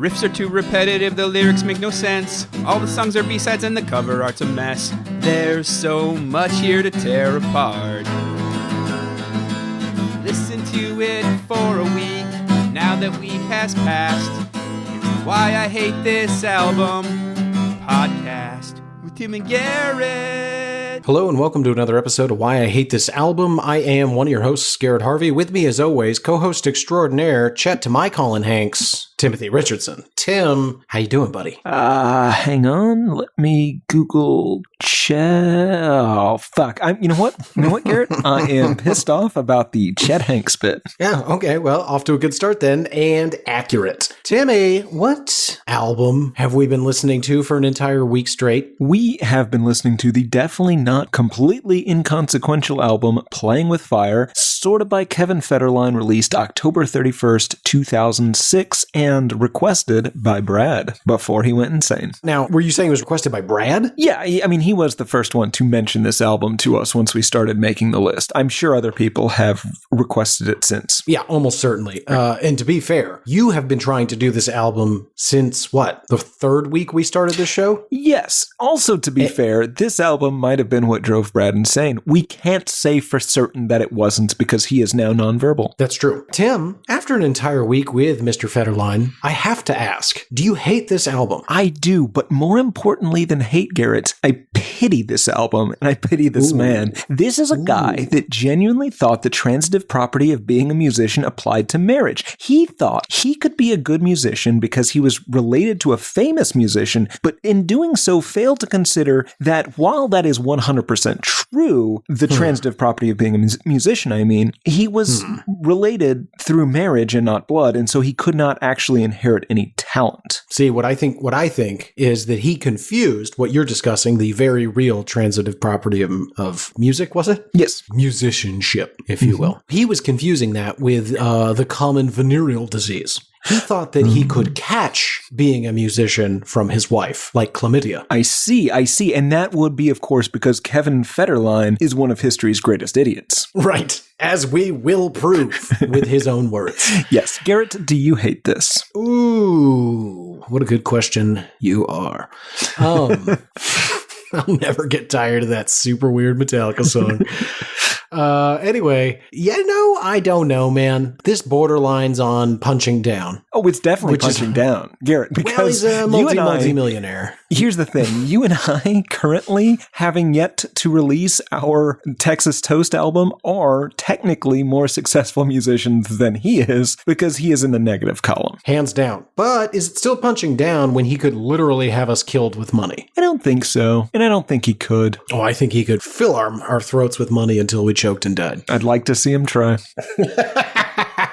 riffs are too repetitive, the lyrics make no sense. All the songs are B-sides and the cover art's a mess. There's so much here to tear apart. Listen to it for a week, now that week has passed. It's Why I Hate This Album podcast with Tim and Garrett. Hello and welcome to another episode of Why I Hate This Album. I am one of your hosts, Garrett Harvey. With me as always, co-host extraordinaire, Chet to my Colin Hanks, Timothy Richardson. Tim, how you doing, buddy? Hang on. Let me Google Chet. Oh, fuck. You know what, Garrett? I am pissed off about the Chet Hanks bit. Yeah, okay. Well, off to a good start then, and accurate. Timmy, what album have we been listening to for an entire week straight? We have been listening to the definitely not completely inconsequential album Playing with Fire, sorted by Kevin Federline, released October 31st, 2006, and requested by Brad before he went insane. Now, were you saying it was requested by Brad? Yeah, I mean, he was the first one to mention this album to us once we started making the list. I'm sure other people have requested it since. Yeah, almost certainly. And to be fair, you have been trying to do this album since, what, the third week we started this show? Yes. Also, to be fair, this album might have been what drove Brad insane. We can't say for certain that it wasn't because he is now nonverbal. That's true. Tim, after an entire week with Mr. Federline, I have to ask, do you hate this album? I do, but more importantly than hate, Garrett, I pity this album and I pity this man. This is a guy that genuinely thought the transitive property of being a musician applied to marriage. He thought he could be a good musician because he was related to a famous musician, but in doing so failed to consider that while that is 100% true, the transitive property of being a musician, I mean, he was related through marriage and not blood, and so he could not actually inherit any talent. See, what I think is that he confused what you're discussing, the very real transitive property of music, was it? Yes. Musicianship, if you will. He was confusing that with the common venereal disease. He thought that he could catch being a musician from his wife, like chlamydia. I see. And that would be, of course, because Kevin Federline is one of history's greatest idiots. Right. As we will prove with his own words. Yes. Garrett, do you hate this? Ooh, what a good question you are. I'll never get tired of that super weird Metallica song. Anyway, I don't know, man. This borderlines on punching down. Oh, it's definitely punching down, Garrett, because he's a multi-millionaire. Here's the thing. You and I, currently having yet to release our Texas Toast album, are technically more successful musicians than he is because he is in the negative column. Hands down. But is it still punching down when he could literally have us killed with money? I don't think so. And I don't think he could. Oh, I think he could fill our throats with money until we choked and died. I'd like to see him try.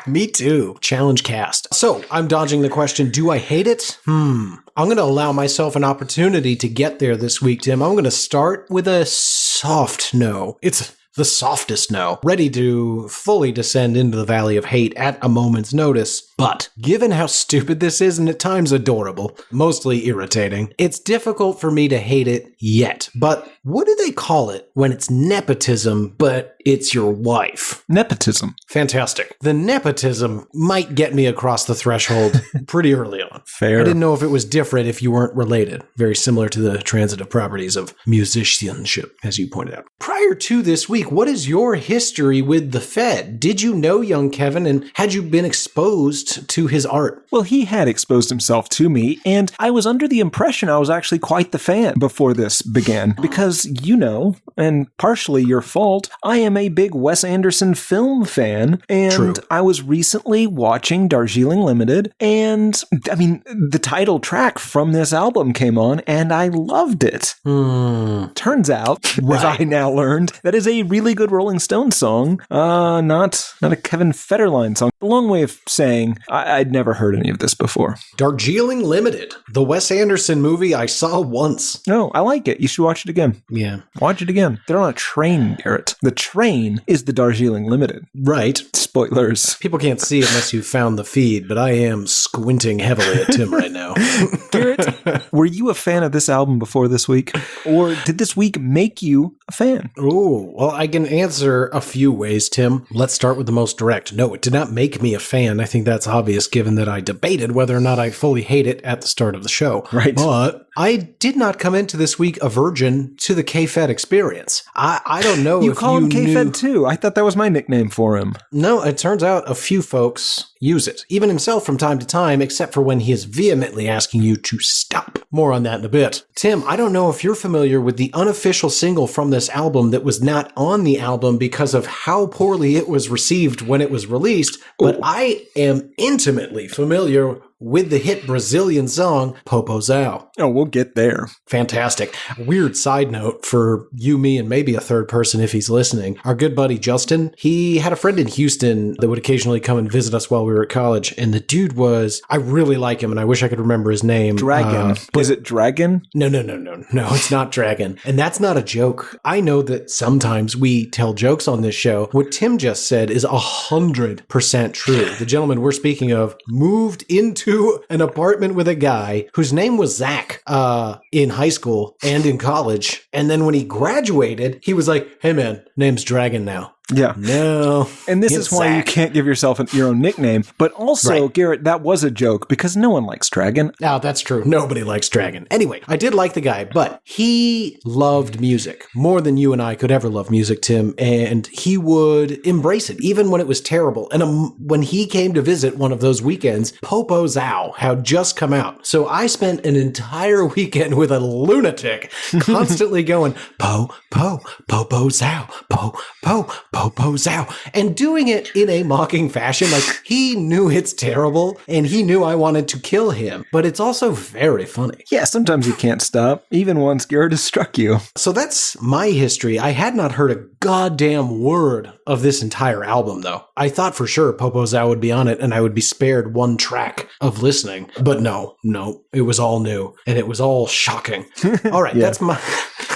Me too. Challenge cast. So, I'm dodging the question, do I hate it? I'm going to allow myself an opportunity to get there this week, Tim. I'm going to start with a soft no. It's the softest no. Ready to fully descend into the valley of hate at a moment's notice. But given how stupid this is and at times adorable, mostly irritating, it's difficult for me to hate it yet. But what do they call it when it's nepotism, but it's your wife? Nepotism. Fantastic. The nepotism might get me across the threshold pretty early on. Fair. I didn't know if it was different if you weren't related. Very similar to the transitive properties of musicianship, as you pointed out. Prior to this week, what is your history with the Fed? Did you know young Kevin, and had you been exposed to his art? Well, he had exposed himself to me, and I was under the impression I was actually quite the fan before this began, because and partially your fault, I am a big Wes Anderson film fan, and True. I was recently watching Darjeeling Limited, and I mean, the title track from this album came on, and I loved it. Turns out, as I now learned, that is a really good Rolling Stones song, not a Kevin Federline song. A long way of saying I'd never heard any of this before. Darjeeling Limited, the Wes Anderson movie I saw once. No, I like it. You should watch it again. Yeah. Watch it again. They're on a train, Garrett. The train is the Darjeeling Limited. Right. Spoilers. People can't see unless you found the feed, but I am squinting heavily at Tim right now. Garrett, Were you a fan of this album before this week? Or did this week make you a fan? Ooh, well, I can answer a few ways, Tim. Let's start with the most direct. No, it did not make me a fan. I think that's obvious given that I debated whether or not I fully hate it at the start of the show. Right. But I did not come into this week a virgin to the K-Fed experience. I don't know You if call you him K-Fed knew... too. I thought that was my nickname for him. No, it turns out a few folks use it, even himself from time to time, except for when he is vehemently asking you to stop. More on that in a bit. Tim, I don't know if you're familiar with the unofficial single from this album that was not on the album because of how poorly it was received when it was released, but I am intimately familiar with the hit Brazilian song, Popozão. Oh, we'll get there. Fantastic. Weird side note for you, me, and maybe a third person if he's listening. Our good buddy Justin, he had a friend in Houston that would occasionally come and visit us while we were at college. And the dude was, I really like him and I wish I could remember his name. Dragon. Is it Dragon? No, it's not Dragon. And that's not a joke. I know that sometimes we tell jokes on this show. What Tim just said is 100% true. The gentleman we're speaking of moved into an apartment with a guy whose name was Zach in high school and in college. And then when he graduated, he was like, hey man, name's Dragon now. Yeah. No. And this is why Zach. you can't give yourself your own nickname. But also, Right. Garrett, that was a joke because no one likes Dragon. Oh, that's true. Nobody likes Dragon. Anyway, I did like the guy, but he loved music more than you and I could ever love music, Tim. And he would embrace it, even when it was terrible. And when he came to visit one of those weekends, Popozão had just come out. So I spent an entire weekend with a lunatic constantly going, Popozão, Popozão, and doing it in a mocking fashion. Like, he knew it's terrible and he knew I wanted to kill him, but it's also very funny. Yeah, sometimes you can't stop, even once Garrett has struck you. So that's my history. I had not heard a goddamn word of this entire album, though. I thought for sure Popozão would be on it and I would be spared one track of listening, but no, it was all new and it was all shocking. All right, Yeah.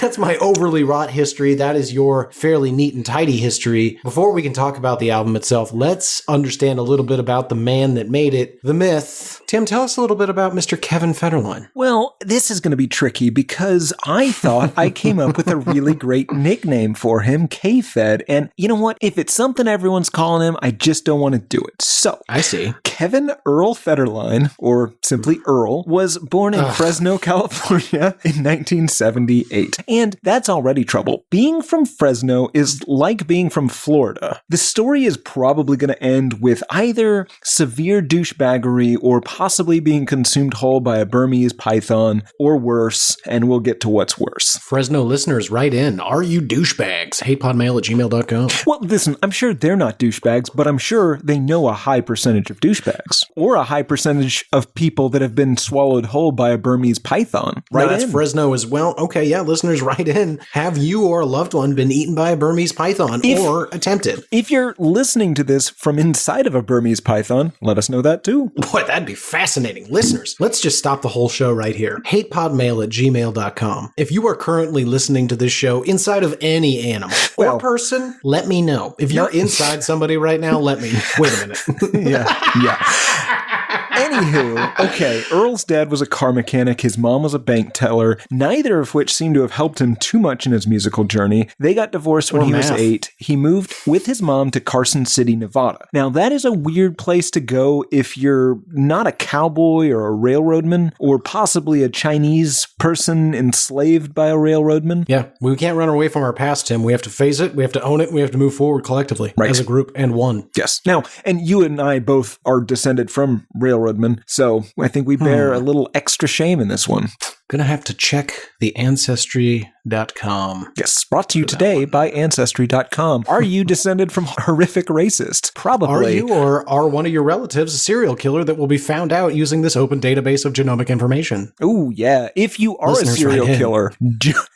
that's my overly wrought history. That is your fairly neat and tidy history. Before we can talk about the album itself, let's understand a little bit about the man that made it, the myth. Tim, tell us a little bit about Mr. Kevin Federline. Well, this is going to be tricky because I thought I came up with a really great nickname for him, K-Fed. And you know what? If it's something everyone's calling him, I just don't want to do it. So, I see. Kevin Earl Federline, or simply Earl, was born in Fresno, California in 1978. And that's already trouble. Being from Fresno is like being from Florida. The story is probably going to end with either severe douchebaggery or possibly being consumed whole by a Burmese python, or worse, and we'll get to what's worse. Fresno listeners, write in. Are you douchebags? hatePodMail@gmail.com. Well, listen, I'm sure they're not douchebags, but I'm sure they know a high percentage of douchebags, or a high percentage of people that have been swallowed whole by a Burmese python. Right, Right that's in. Fresno as well. Okay, yeah, listeners, write in. Have you or a loved one been eaten by a Burmese python or attempted? If you're listening to this from inside of a Burmese python, let us know that too. Boy, that'd be fascinating. Listeners, let's just stop the whole show right here. hatePodMail@gmail.com. If you are currently listening to this show inside of any animal or person, let me know. If you're inside somebody right now, let me. Wait a minute. Yeah. Anywho, okay, Earl's dad was a car mechanic, his mom was a bank teller, neither of which seemed to have helped him too much in his musical journey. They got divorced when he was 8. He moved with his mom to Carson City, Nevada. Now, that is a weird place to go if you're not a cowboy or a railroadman, or possibly a Chinese person enslaved by a railroadman. Yeah, we can't run away from our past, Tim. We have to face it, we have to own it, we have to move forward collectively as a group and one. Yes. Now, and you and I both are descended from railroadmen, so I think we bear a little extra shame in this one. Gonna have to check the Ancestry.com. Yes, brought to you today by Ancestry.com. Are you descended from horrific racists? Probably. Are you, or are one of your relatives a serial killer that will be found out using this open database of genomic information? Ooh, yeah. If you are Listeners, a serial write in. killer,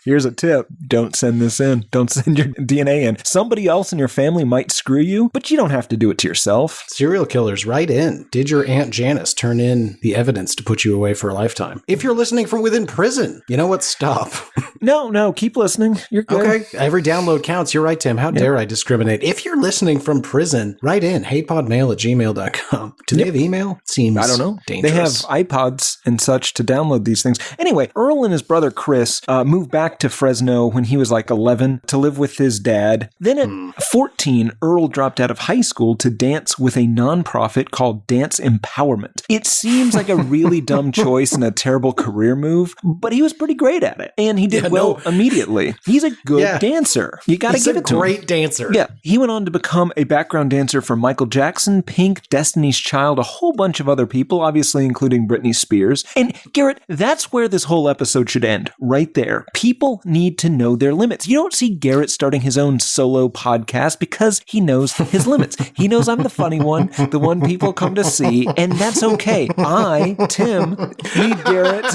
here's a tip. Don't send this in. Don't send your DNA in. Somebody else in your family might screw you, but you don't have to do it to yourself. Serial killers, write in. Did your Aunt Janice turn in the evidence to put you away for a lifetime? If you're listening from within prison, you know what? Stop. No. no. Keep listening. You're good. Okay. Every download counts. You're right, Tim. How dare I discriminate? If you're listening from prison, write in hatePodMail@gmail.com. Do they have email? Seems I don't know. dangerous. They have iPods and such to download these things. Anyway, Earl and his brother Chris moved back to Fresno when he was like 11 to live with his dad. Then at 14, Earl dropped out of high school to dance with a nonprofit called Dance Empowerment. It seems like a really dumb choice and a terrible career move, but he was pretty great at it. And he did well immediately. He's a good dancer. You got to give it to him. He's a great dancer. Yeah. He went on to become a background dancer for Michael Jackson, Pink, Destiny's Child, a whole bunch of other people, obviously including Britney Spears. And Garrett, that's where this whole episode should end, right there. People need to know their limits. You don't see Garrett starting his own solo podcast because he knows his limits. He knows I'm the funny one, the one people come to see, and that's okay. I, Tim, need Garrett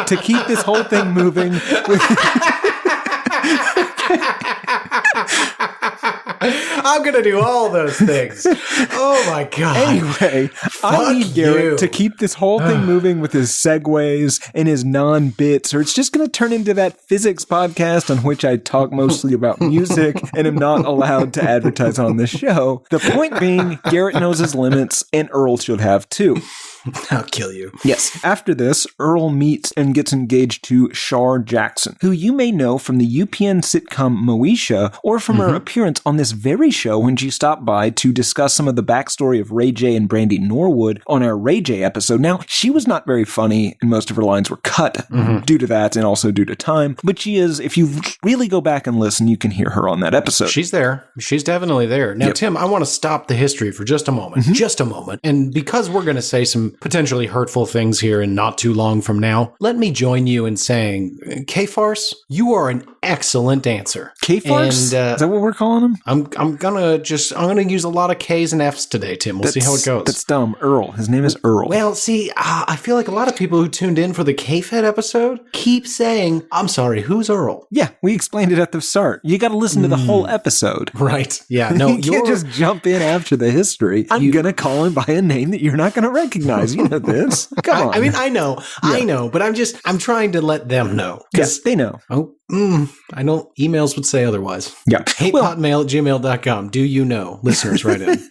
to keep this whole thing moving with I'm going to do all those things. Oh, my God. Anyway, I need Garrett to keep this whole thing moving with his segues and his non-bits, or it's just going to turn into that physics podcast on which I talk mostly about music and am not allowed to advertise on this show. The point being, Garrett knows his limits, and Earl should have too. I'll kill you. Yes. After this, Earl meets and gets engaged to Shar Jackson, who you may know from the UPN sitcom Moesha or from her appearance on this very show when she stopped by to discuss some of the backstory of Ray J and Brandy Norwood on our Ray J episode. Now, she was not very funny and most of her lines were cut due to that and also due to time, but she is, if you really go back and listen, you can hear her on that episode. She's there. She's definitely there. Now, Tim, I want to stop the history for just a moment. Just a moment. And because we're going to say some potentially hurtful things here and not too long from now, let me join you in saying, K-Farce, you are an excellent dancer. K-Farce? Is that what we're calling him? I'm gonna use a lot of K's and F's today, Tim. We'll see how it goes. That's dumb. Earl. His name is Earl. Well, see, I feel like a lot of people who tuned in for the K-Fed episode keep saying, I'm sorry, who's Earl? Yeah, we explained it at the start. You got to listen to the whole episode. Right. Yeah. No, you can't just jump in after the history. I'm going to call him by a name that you're not going to recognize. You know this. Come on. I mean, I know, but I'm trying to let them know. Yes, they know. Oh, I know emails would say otherwise. Yeah. hatePodMail@gmail.com. Do you know? Listeners, write in.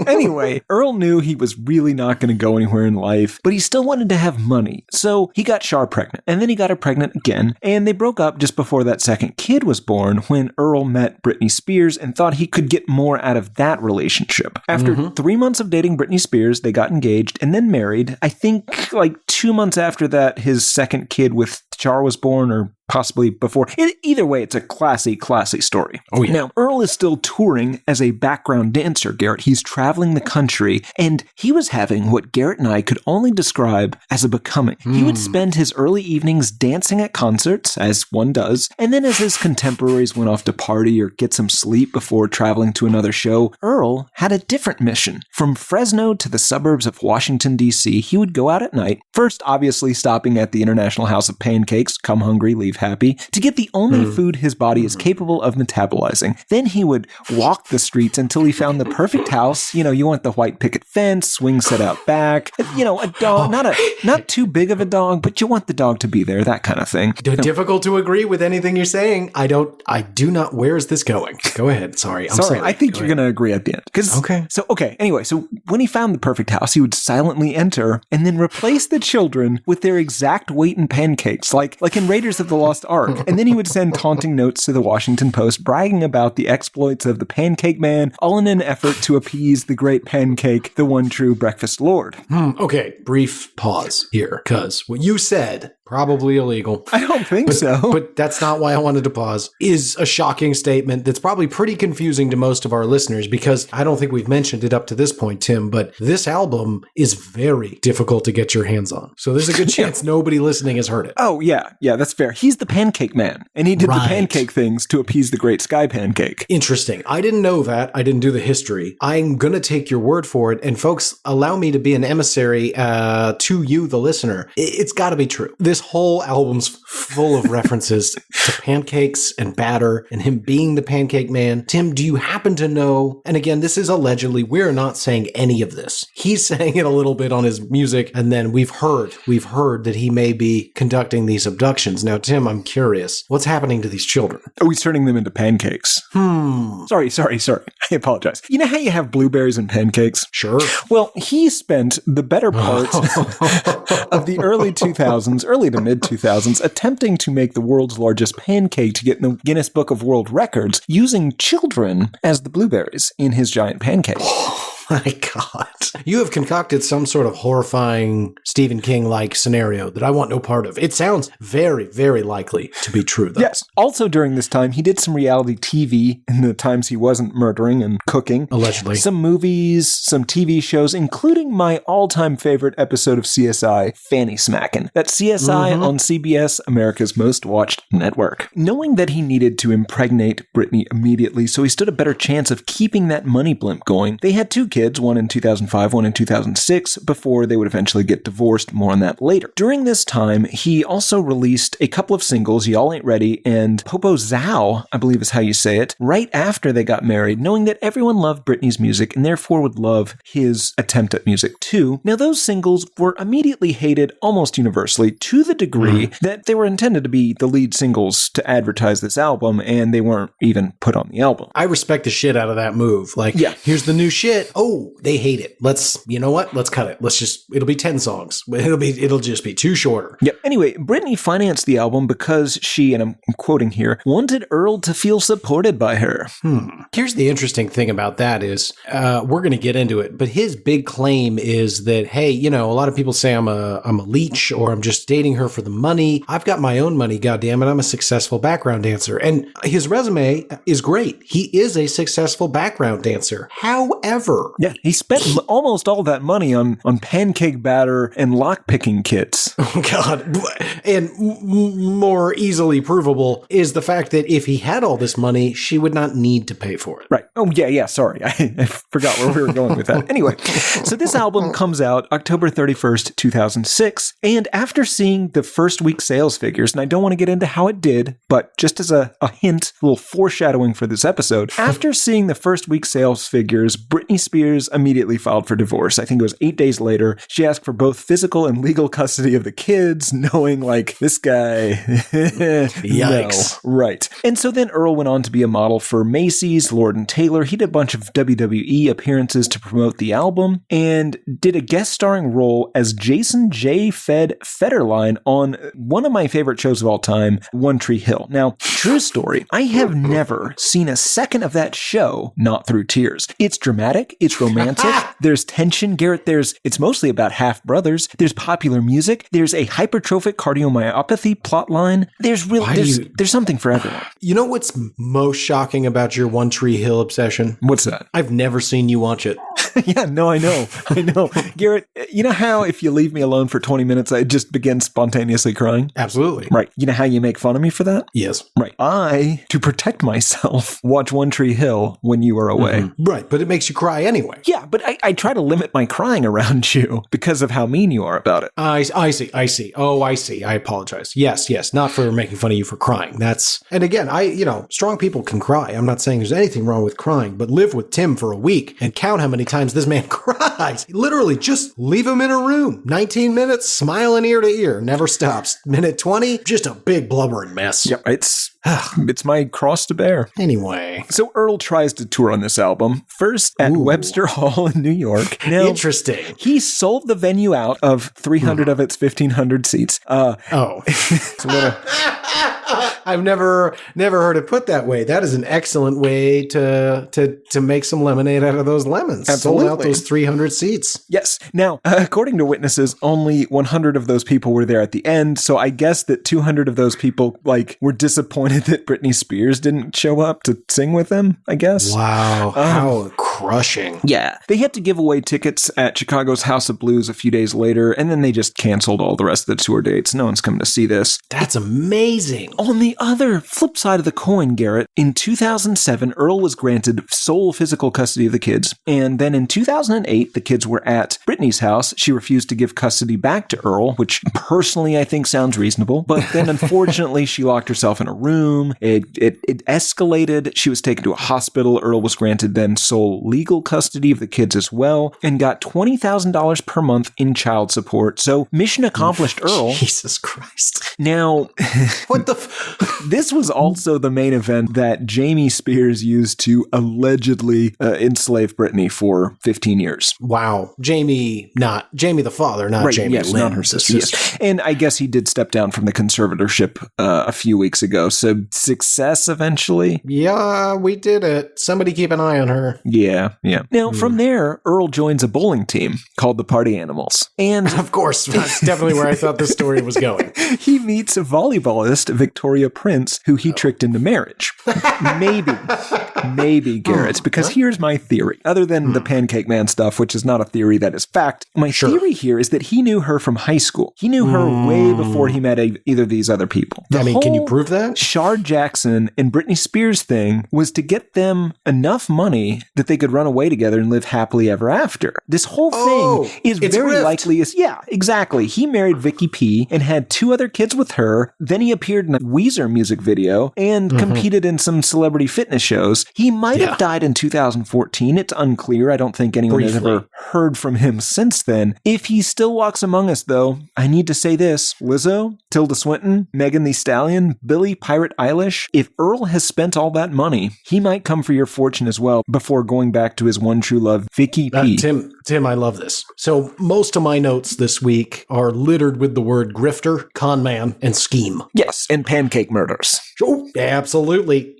Anyway, Earl knew he was really not going to go anywhere in life, but he still wanted to have money. So he got Shar pregnant, and then he got her pregnant again, and they broke up just before that second kid was born when Earl met Britney Spears and thought he could get more out of that relationship. After 3 months of dating Britney Spears, they got engaged and then married. I think like 2 months after that, his second kid with Shar was born, or possibly before. Either way, it's a classy story. Oh, yeah. Now, Earl is still touring as a background dancer, Garrett. He's traveling the country, and he was having what Garrett and I could only describe as a becoming. He would spend his early evenings dancing at concerts, as one does, and then as his contemporaries went off to party or get some sleep before traveling to another show, Earl had a different mission. From Fresno to the suburbs of Washington, D.C., he would go out at night, first obviously stopping at the International House of Pancakes, come hungry, leave happy, to get the only food his body is capable of metabolizing. Then he would walk the streets until he found the perfect house. You know, you want the white picket fence, swing set out back, you know, a dog, not too big of a dog, but you want the dog to be there, that kind of thing. Difficult to agree with anything you're saying. I do not, where is this going? Go ahead. Sorry. I'm sorry. I think you're going to agree at the end. Anyway, so when he found the perfect house, he would silently enter and then replace the children with their exact weight in pancakes, like in Raiders of the Lost Ark. And then he would send taunting notes to the Washington Post bragging about the exploits of the Pancake Man, all in an effort to appease the great pancake, the one true breakfast lord. Okay, brief pause here, because what you said, probably illegal. I don't think so. But that's not why I wanted to pause, is a shocking statement that's probably pretty confusing to most of our listeners, because I don't think we've mentioned it up to this point, Tim, but this album is very difficult to get your hands on. So there's a good chance nobody listening has heard it. Oh, yeah, that's fair. He's the Pancake Man, and he did the pancake things to appease the great Sky Pancake. Interesting. I didn't know that. I didn't do the history. I'm going to take your word for it, and folks, allow me to be an emissary to you, the listener. It's got to be true. This whole album's full of references to pancakes and batter and him being the pancake man. Tim, do you happen to know, and again, this is allegedly, we're not saying any of this. He's saying it a little bit on his music, and then we've heard that he may be conducting these abductions. Now, Tim, I'm curious, what's happening to these children? Oh, he's turning them into pancakes. Sorry. I apologize. You know how you have blueberries and pancakes? Sure. Well, he spent the better part of the early 2000s, early to mid 2000s, attempting to make the world's largest pancake to get in the Guinness Book of World Records, using children as the blueberries in his giant pancake. My God. You have concocted some sort of horrifying Stephen King-like scenario that I want no part of. It sounds very, very likely to be true, though. Yes. Also during this time, he did some reality TV in the times he wasn't murdering and cooking. Allegedly. Some movies, some TV shows, including my all-time favorite episode of CSI, Fanny Smackin'. That's CSI on CBS, America's most watched network. Knowing that he needed to impregnate Britney immediately so he stood a better chance of keeping that money blimp going, they had two kids, one in 2005, one in 2006, before they would eventually get divorced. More on that later. During this time, he also released a couple of singles, Y'all Ain't Ready and Popo Zao, I believe is how you say it, right after they got married, knowing that everyone loved Britney's music and therefore would love his attempt at music too. Now, those singles were immediately hated almost universally, to the degree that they were intended to be the lead singles to advertise this album, and they weren't even put on the album. I respect the shit out of that move. Like, here's the new shit. Oh, they hate it. You know what? Let's cut it. It'll be 10 songs. It'll just be too shorter. Yep. Anyway, Britney financed the album because she, and I'm quoting here, wanted Earl to feel supported by her. Here's the interesting thing about that is, we're going to get into it, but his big claim is that, hey, a lot of people say I'm a leech or I'm just dating her for the money. I've got my own money, goddammit. I'm a successful background dancer. And his resume is great. He is a successful background dancer. However, he spent almost all that money on pancake batter and lock-picking kits. Oh, God. And more easily provable is the fact that if he had all this money, she would not need to pay for it. Right. Oh, yeah, sorry. I forgot where we were going with that. Anyway, so this album comes out October 31st, 2006, and after seeing the first week sales figures, and I don't want to get into how it did, but just as a hint, a little foreshadowing for this episode, after seeing the first week sales figures, Britney Spears immediately filed for divorce. I think it was 8 days later. She asked for both physical and legal custody of the kids, knowing this guy. Yikes. No. Right. And so then Earl went on to be a model for Macy's, Lord & Taylor. He did a bunch of WWE appearances to promote the album and did a guest starring role as Jason J. Federline on one of my favorite shows of all time, One Tree Hill. Now, true story, I have never seen a second of that show not through tears. It's dramatic. It's romantic. There's tension, Garrett. It's mostly about half brothers. There's popular music. There's a hypertrophic cardiomyopathy plotline. There's something for everyone. You know what's most shocking about your One Tree Hill obsession? What's that? I've never seen you watch it. Yeah, no, I know. Garrett, you know how if you leave me alone for 20 minutes, I just begin spontaneously crying? Absolutely. Right. You know how you make fun of me for that? Yes. Right. I, to protect myself, watch One Tree Hill when you are away. Mm-hmm. Right, but it makes you cry anyway. Yeah, but I try to limit my crying around you because of how mean you are about it. I see. Oh, I see. I apologize. Yes. Not for making fun of you for crying. And again, strong people can cry. I'm not saying there's anything wrong with crying, but live with Tim for a week and count how many times this man cries. Literally, just leave him in a room. 19 minutes, smiling ear to ear, never stops. Minute 20, just a big blubbering mess. Yep, it's my cross to bear. Anyway. So Earl tries to tour on this album, first at Webster Hall in New York. Now, interesting. He sold the venue out of 300 of its 1,500 seats. It's a little... I've never heard it put that way. That is an excellent way to make some lemonade out of those lemons. Absolutely. Sold out those 300 seats. Yes. Now, according to witnesses, only 100 of those people were there at the end. So I guess that 200 of those people were disappointed that Britney Spears didn't show up to sing with them, I guess. Wow. How crushing. Yeah. They had to give away tickets at Chicago's House of Blues a few days later, and then they just canceled all the rest of the tour dates. No one's coming to see this. That's amazing. On the the other flip side of the coin, Garrett, in 2007, Earl was granted sole physical custody of the kids. And then in 2008, the kids were at Brittany's house. She refused to give custody back to Earl, which personally I think sounds reasonable. But then unfortunately, she locked herself in a room. It escalated. She was taken to a hospital. Earl was granted then sole legal custody of the kids as well and got $20,000 per month in child support. So mission accomplished, Earl. Jesus Christ. Now, what the? This was also the main event that Jamie Spears used to allegedly enslave Brittany for 15 years. Wow. Jamie the father, not right, Jamie yes, Lynn, not her sister. Yes. And I guess he did step down from the conservatorship a few weeks ago. So success eventually. Yeah, we did it. Somebody keep an eye on her. Yeah. Now, from there, Earl joins a bowling team called the Party Animals. And of course, that's definitely where I thought this story was going. He meets a volleyballist, Victoria Prince, who he tricked into marriage. Maybe, Garrett, because here's my theory. Other than the Pancake Man stuff, which is not a theory, that is fact, my theory here is that he knew her from high school. He knew her way before he met either of these other people. Can you prove that? Shard Jackson and Britney Spears thing was to get them enough money that they could run away together and live happily ever after. This whole thing is very likely exactly. He married Vicky P and had 2 other kids with her. Then he appeared in a Weezer music video and competed in some celebrity fitness shows. He might have died in 2014. It's unclear. I don't think anyone has ever heard from him since then. If he still walks among us, though, I need to say this. Lizzo, Tilda Swinton, Megan Thee Stallion, Billie Pirate Eilish. If Earl has spent all that money, he might come for your fortune as well before going back to his one true love, Vicky P. Tim, I love this. So most of my notes this week are littered with the word grifter, con man, and scheme. Yes, and pancake murders. Oh, absolutely.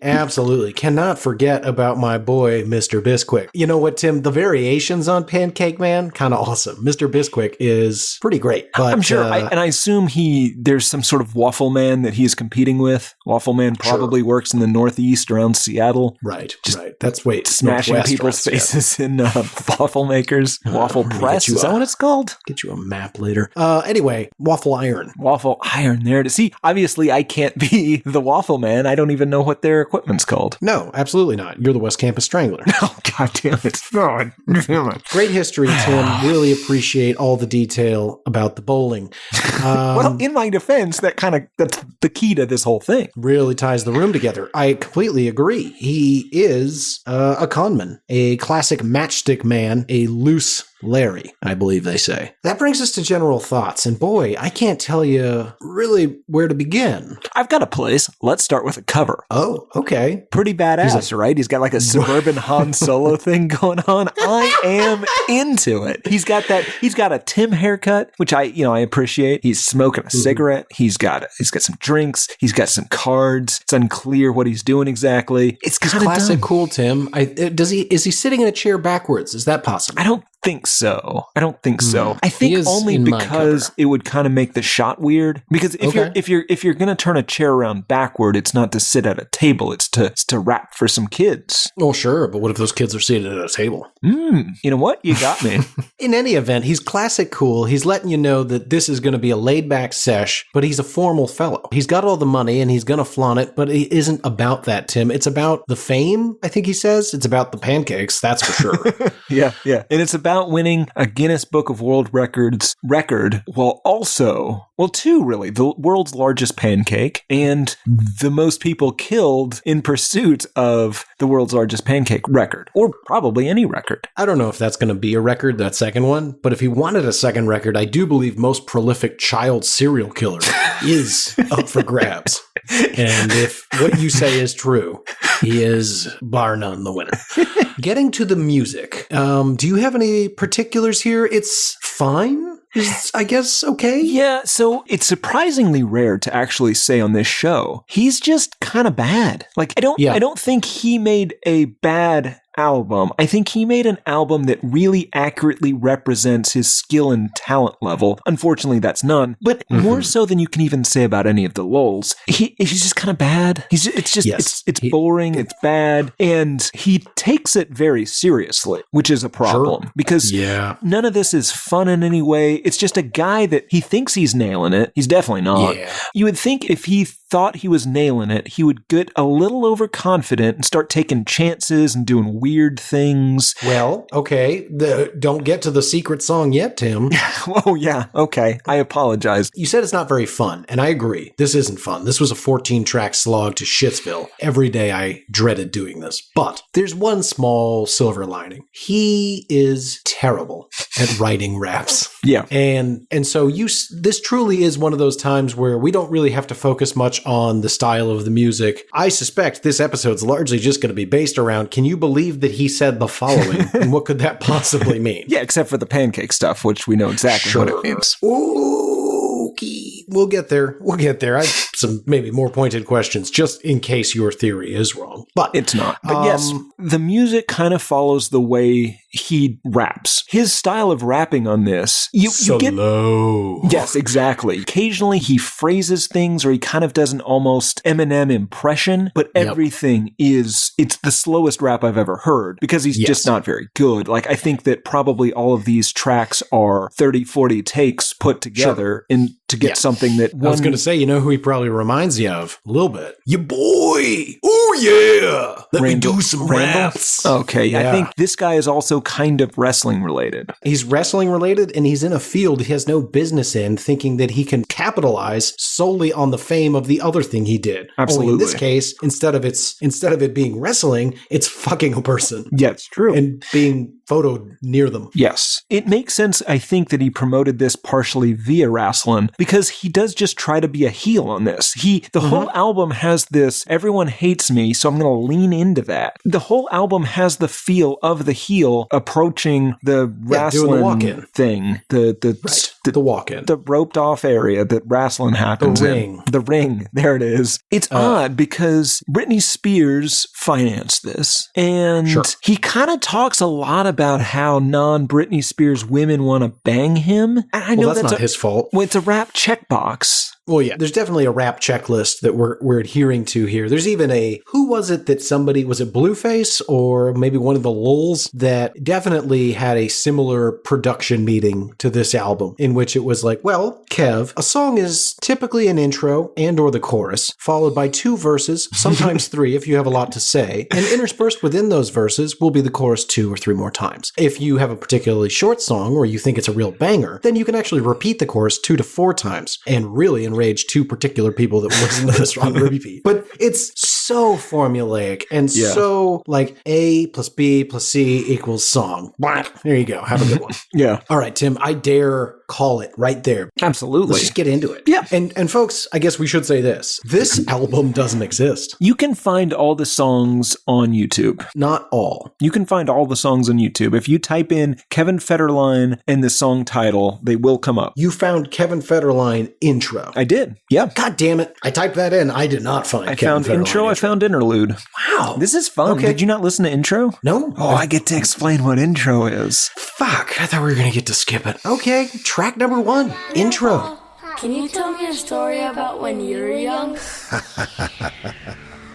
Cannot forget about my boy, Mr. Bisquick. You know what, Tim? The variations on Pancake Man, kind of awesome. Mr. Bisquick is pretty great. But, I'm sure, and I assume there's some sort of Waffle Man that he's competing with. Waffle Man probably works in the Northeast around Seattle. Right. That's smashing people's faces in waffle makers. Waffle press, is that what it's called? Get you a map later. Anyway, Waffle Iron. Waffle Iron, there it is. See, obviously I can't be the Waffle Man. I don't even know what their equipment's called. No, absolutely not. You're the West Campus Strangler. Oh, God damn it. God damn it. Great history, Tim. Really appreciate all the detail about the bowling. Well, in my defense, that's the key to this whole thing. Really ties the room together. I completely agree. He is a conman, a classic matchstick man, a loose Larry, I believe they say. That brings us to general thoughts, and boy, I can't tell you really where to begin. I've got a place. Let's start with a cover. Oh, okay. Pretty badass, right? He's got like a suburban Han Solo thing going on. I am into it. He's got a Tim haircut, which I appreciate. He's smoking a cigarette. He's got some drinks. He's got some cards. It's unclear what he's doing exactly. It's kind of classic dumb. Cool Tim. Is he sitting in a chair backwards? Is that possible? I don't think so. I think only because it would kind of make the shot weird. Because if you're gonna turn a chair around backward, it's not to sit at a table. It's to rap for some kids. Oh, sure. But what if those kids are seated at a table? You know what? You got me. In any event, he's classic cool. He's letting you know that this is going to be a laid back sesh, but he's a formal fellow. He's got all the money and he's going to flaunt it, but it isn't about that, Tim. It's about the fame, I think he says. It's about the pancakes. That's for sure. Yeah. And it's about winning a Guinness Book of World Records record while also, two really, the world's largest pancake and the most people killed in pursuit of the world's largest pancake record, or probably any record. I don't know if that's going to be a record, that second one, but if he wanted a second record, I do believe most prolific child serial killer is up for grabs. And if what you say is true, he is bar none the winner. Getting to the music, do you have any particulars here? It's fine. Is, I guess, okay? Yeah, so it's surprisingly rare to actually say on this show. He's just kind of bad. Like, I don't think he made a bad album. I think he made an album that really accurately represents his skill and talent level. Unfortunately, that's none, but more so than you can even say about any of the lulls. He's just kind of bad. It's boring, it's bad, and he takes it very seriously, which is a problem because none of this is fun in any way. It's just a guy that he thinks he's nailing it. He's definitely not. Yeah. You would think if he thought he was nailing it, he would get a little overconfident and start taking chances and doing weird things. Well, okay. Don't get to the secret song yet, Tim. Oh, yeah. Okay. I apologize. You said it's not very fun, and I agree. This isn't fun. This was a 14-track slog to Shitsville. Every day I dreaded doing this. But there's one small silver lining. He is terrible at writing raps. Yeah. And so this truly is one of those times where we don't really have to focus much on the style of the music. I suspect this episode's largely just going to be based around, can you believe that he said the following? And what could that possibly mean? Yeah, except for the pancake stuff, which we know exactly what it means. Okay. We'll get there. I have some maybe more pointed questions just in case your theory is wrong. But it's not. But yes, the music kind of follows the way he raps. His style of rapping on this, you get low. Yes, exactly. Occasionally he phrases things or he kind of does an almost Eminem impression, but everything it's the slowest rap I've ever heard because he's just not very good. Like, I think that probably all of these tracks are 30, 40 takes put together to get something that I was going to say, you know who he probably reminds you of? A little bit. Your boy. Oh, yeah. Let me do some raps. Okay. Yeah. I think this guy is also kind of wrestling related. He's wrestling related, and he's in a field he has no business in, thinking that he can capitalize solely on the fame of the other thing he did. Absolutely. Only in this case, instead of it being wrestling, it's fucking a person. Yeah, it's true. And being photoed near them. Yes. It makes sense, I think, that he promoted this partially via wrestling because he does just try to be a heel on this. The whole album has this, everyone hates me, so I'm going to lean into that. The whole album has the feel of the heel approaching the wrestling walk-in thing. The walk-in. The roped off area that wrestling happens in. The ring. There it is. It's odd because Britney Spears financed this. And he kind of talks a lot about how non-Britney Spears women want to bang him. I know that's not his fault. Well, it's a rap checkbox. Well, yeah, there's definitely a rap checklist that we're adhering to here. There's even who was it that was it Blueface or maybe one of the Lulz that definitely had a similar production meeting to this album in which it was like, well, Kev, a song is typically an intro and or the chorus, followed by 2 verses, sometimes 3 if you have a lot to say, and interspersed within those verses will be the chorus 2 or 3 more times. If you have a particularly short song or you think it's a real banger, then you can actually repeat the chorus 2 to 4 times and really enrage 2 particular people that listen to this on repeat. But it's so formulaic and so like A plus B plus C equals song. There you go. Have a good one. Yeah. All right, Tim, I dare call it right there. Absolutely. Let's just get into it. Yeah. And folks, I guess we should say this. This album doesn't exist. You can find all the songs on YouTube. Not all. You can find all the songs on YouTube. If you type in Kevin Federline and the song title, they will come up. You found Kevin Federline intro. I did. Yeah. God damn it. I typed that in. I did not find Kevin Federline intro. I found Interlude. Wow. This is fun. Okay. Did you not listen to intro? No. Oh, I get to explain what intro is. Fuck. I thought we were going to get to skip it. Okay. Track number 1. Intro. Can you tell me a story about when you were young?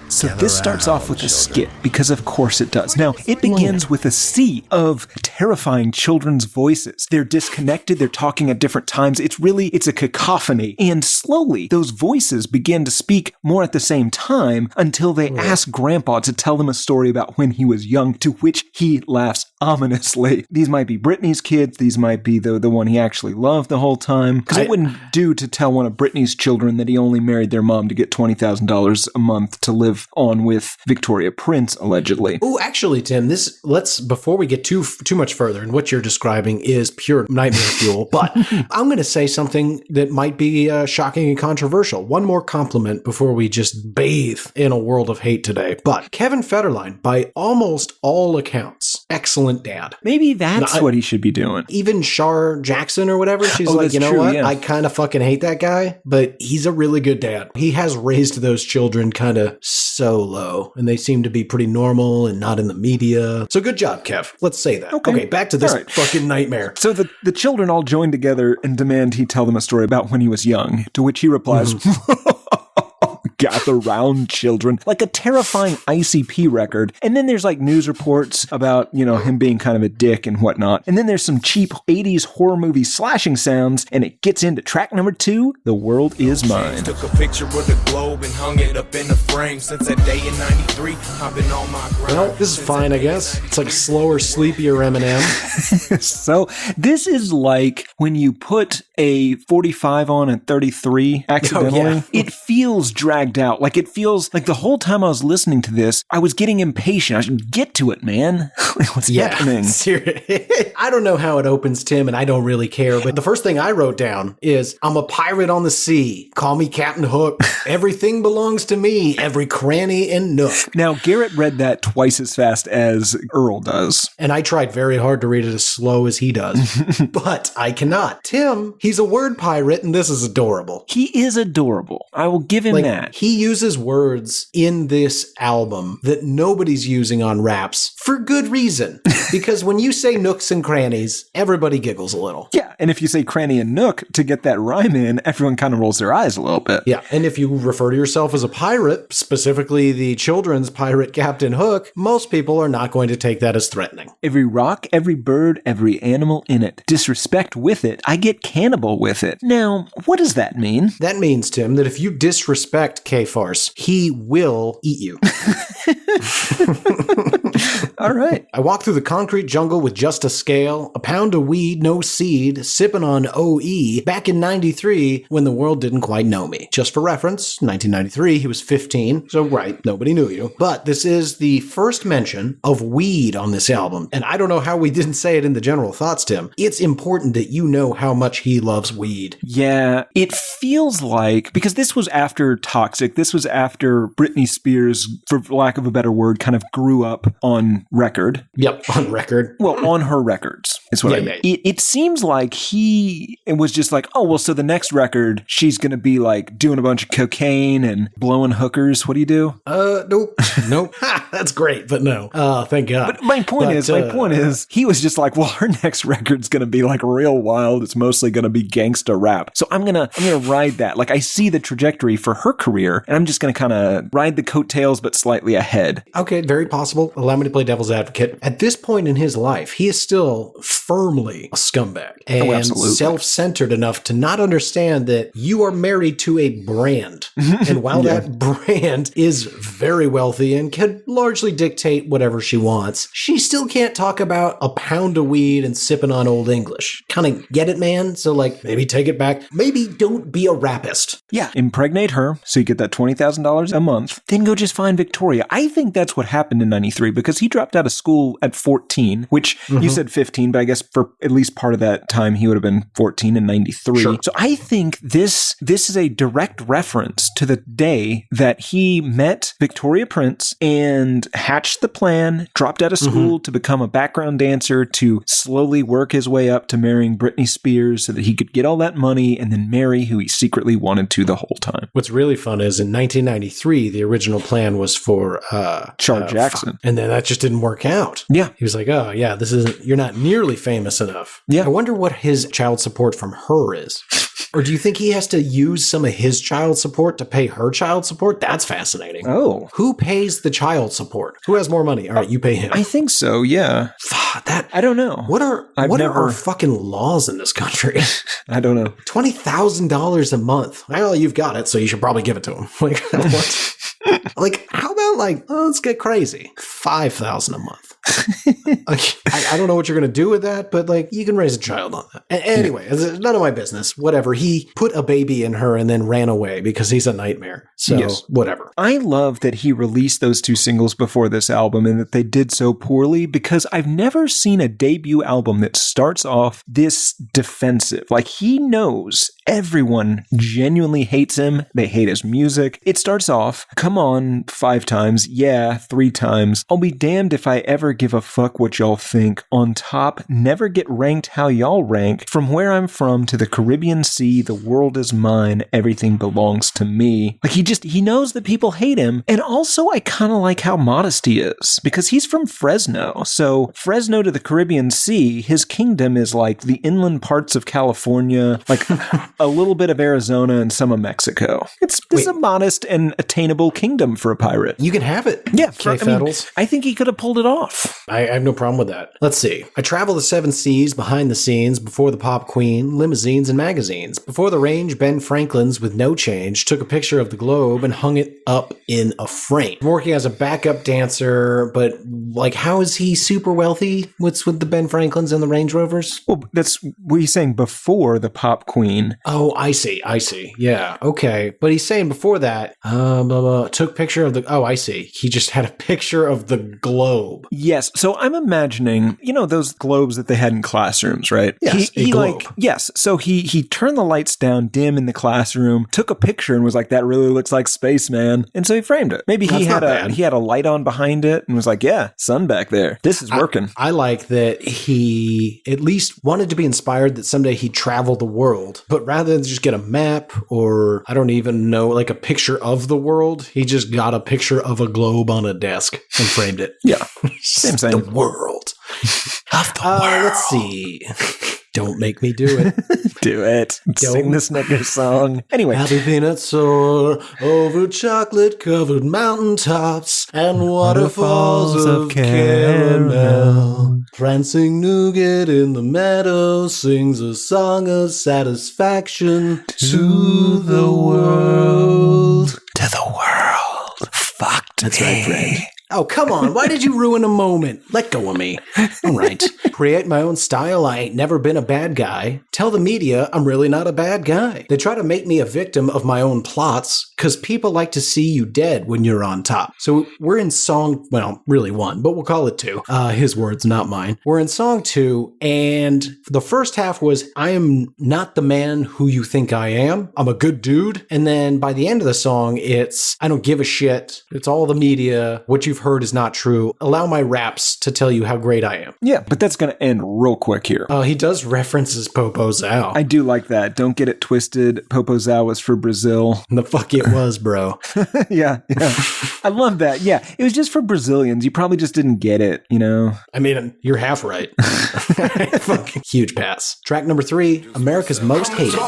So this starts off with a skit, because of course it does. Now, it begins with a sea of terrifying children's voices. They're disconnected, they're talking at different times. It's a cacophony. And slowly, those voices begin to speak more at the same time until they ask Grandpa to tell them a story about when he was young, to which he laughs ominously. These might be Britney's kids, these might be the one he actually loved the whole time. Because it wouldn't do to tell one of Britney's children that he only married their mom to get $20,000 a month to live on with Victoria Prince, allegedly. Oh, actually, Tim, before we get too much further, and what you're describing is pure nightmare fuel, but I'm going to say something that might be shocking and controversial. One more compliment before we just bathe in a world of hate today. But Kevin Federline, by almost all accounts, excellent dad. Maybe that's what he should be doing. Even Shar Jackson or whatever, she's like, you know true, what? Yeah. I kind of fucking hate that guy, but he's a really good dad. He has raised those children kind of so low, and they seem to be pretty normal and not in the media. So good job, Kev. Let's say that. Okay, back to this fucking nightmare. So the children all join together and demand he tell them a story about when he was young, to which he replies, Gather round, children. Like a terrifying ICP record. And then there's like news reports about, him being kind of a dick and whatnot. And then there's some cheap 80s horror movie slashing sounds, and it gets into track number 2, The World Is Mine. Took a picture of the globe and hung it up in the frame. Since that day in 93, I've been on my grind. Well, this is fine, I guess. It's like slower, sleepier Eminem. So this is like when you put a 45 on a 33 accidentally. Oh, yeah. It feels dragged out. Like it feels like the whole time I was listening to this, I was getting impatient. I should get to it, man. What's happening? Seriously. I don't know how it opens, Tim, and I don't really care, but the first thing I wrote down is, I'm a pirate on the sea. Call me Captain Hook. Everything belongs to me. Every cranny and nook. Now, Garrett read that twice as fast as Earl does. And I tried very hard to read it as slow as he does, but I cannot. Tim, he's a word pirate, and this is adorable. He is adorable. I will give him that. He uses words in this album that nobody's using on raps for good reason. Because when you say nooks and crannies, everybody giggles a little. Yeah, and if you say cranny and nook to get that rhyme in, everyone kind of rolls their eyes a little bit. Yeah, and if you refer to yourself as a pirate, specifically the children's pirate Captain Hook, most people are not going to take that as threatening. Every rock, every bird, every animal in it. Disrespect with it, I get cannibal with it. Now, what does that mean? That means, Tim, that if you disrespect K-Farce, he will eat you. All right. I walk through the concrete jungle with just a scale, a pound of weed, no seed, sipping on OE, back in 93 when the world didn't quite know me. Just for reference, 1993, he was 15, so right, nobody knew you. But this is the first mention of weed on this album, and I don't know how we didn't say it in the general thoughts, Tim. It's important that you know how much he loves weed. Yeah, it feels like, because this was after Toxic, this was after Britney Spears, for lack of a better word, kind of grew up on record. Yep, on record. Well, on her records is what I mean. It seems like he was just like, oh, well, so the next record, she's going to be like doing a bunch of cocaine and blowing hookers. What do you do? Nope. Ha, that's great, but no. Thank God. But my point is, he was just like, well, her next record's going to be like real wild. It's mostly going to be gangsta rap. So I'm going to ride that. Like I see the trajectory for her career, and I'm just going to kind of ride the coattails, but slightly ahead. Okay, very possible. Allow me to play devil's advocate. At this point in his life, he is still firmly a scumbag and self-centered enough to not understand that you are married to a brand. And while that brand is very wealthy and can largely dictate whatever she wants, she still can't talk about a pound of weed and sipping on Old English. Kind of get it, man? So like, maybe take it back. Maybe don't be a rapist. Yeah. Impregnate her so you get that $20,000 a month. Then go just find Victoria. I think that's what happened in 93 because he dropped out of school at 14, which you said 15, but I guess for at least part of that time he would have been 14 in 93. Sure. So I think this is a direct reference to the day that he met Victoria Prince and hatched the plan, dropped out of school to become a background dancer, to slowly work his way up to marrying Britney Spears so that he could get all that money and then marry who he secretly wanted to the whole time. What's really fun is in 1993, the original plan was for Charles Jackson. And then that just didn't work out. Yeah. He was like, oh, yeah, you're not nearly famous enough. Yeah. I wonder what his child support from her is. Or do you think he has to use some of his child support to pay her child support? That's fascinating. Oh. Who pays the child support? Who has more money? All right, you pay him. I think so, yeah. I don't know. What are our fucking laws in this country? I don't know. $20,000 a month. Well, you've got it, so you should probably give it to him. Like, what? Like, how about let's get crazy. $5,000 a month. I don't know what you're going to do with that, but you can raise a child on that. Anyway, it's none of my business. Whatever. He put a baby in her and then ran away because he's a nightmare. So whatever. I love that he released those two singles before this album and that they did so poorly because I've never seen a debut album that starts off this defensive. Like he knows everyone genuinely hates him. They hate his music. It starts off, come on, 5 times. Yeah, 3 times. I'll be damned if I ever give a fuck what y'all think. On top, never get ranked how y'all rank. From where I'm from to the Caribbean Sea, the world is mine. Everything belongs to me. Like, he knows that people hate him. And also, I kind of like how modest he is, because he's from Fresno. So Fresno to the Caribbean Sea, his kingdom is like the inland parts of California, like a little bit of Arizona and some of Mexico. It's a modest and attainable kingdom for a pirate. You can have it. Yeah, I think he could have pulled it off. I have no problem with that. Let's see. I travel the 7 seas behind the scenes before the pop queen, limousines and magazines. Before the range, Ben Franklin's with no change took a picture of the globe and hung it up in a frame. I'm working as a backup dancer, but like, how is he super wealthy? What's with the Ben Franklins and the Range Rovers? Well, that's what he's saying before the pop queen. Oh, I see. Yeah, okay. But he's saying before that, took picture of the, oh, I see. He just had a picture of the globe. Yes. So I'm imagining, those globes that they had in classrooms, right? Yes, a globe. So he turned the lights down dim in the classroom, took a picture and was like, that really looks like space, man. And so he framed it. Maybe he had a light on behind it and was like, yeah, sun back there. This is working. I like that he at least wanted to be inspired that someday he'd travel the world, but rather than just get a map or I don't even know, like a picture of the world, he just got a picture of a globe on a desk and framed it. Yeah. Same. The world. Of the world. Let's see. Don't make me do it. Do it. Sing the Snickers song. Anyway. Happy peanuts soar over chocolate-covered mountaintops and waterfalls of caramel. Prancing nougat in the meadow sings a song of satisfaction to the world. To the world. Fucked That's right, friend. Oh, come on. Why did you ruin a moment? Let go of me. All right. Create my own style. I ain't never been a bad guy. Tell the media I'm really not a bad guy. They try to make me a victim of my own plots because people like to see you dead when you're on top. So we're in song, well, really 1, but we'll call it 2. His words, not mine. We're in song 2, and the first half was, I am not the man who you think I am. I'm a good dude. And then by the end of the song, it's, I don't give a shit. It's all the media. What you've heard is not true. Allow my raps to tell you how great I am. Yeah, but that's going to end real quick here. He does references Popo Zao. I do like that. Don't get it twisted. Popo Zao was for Brazil. The fuck it was, bro. Yeah. I love that. Yeah, it was just for Brazilians. You probably just didn't get it, I mean, you're half right. Fucking huge pass. Track number 3, America's Most Hated.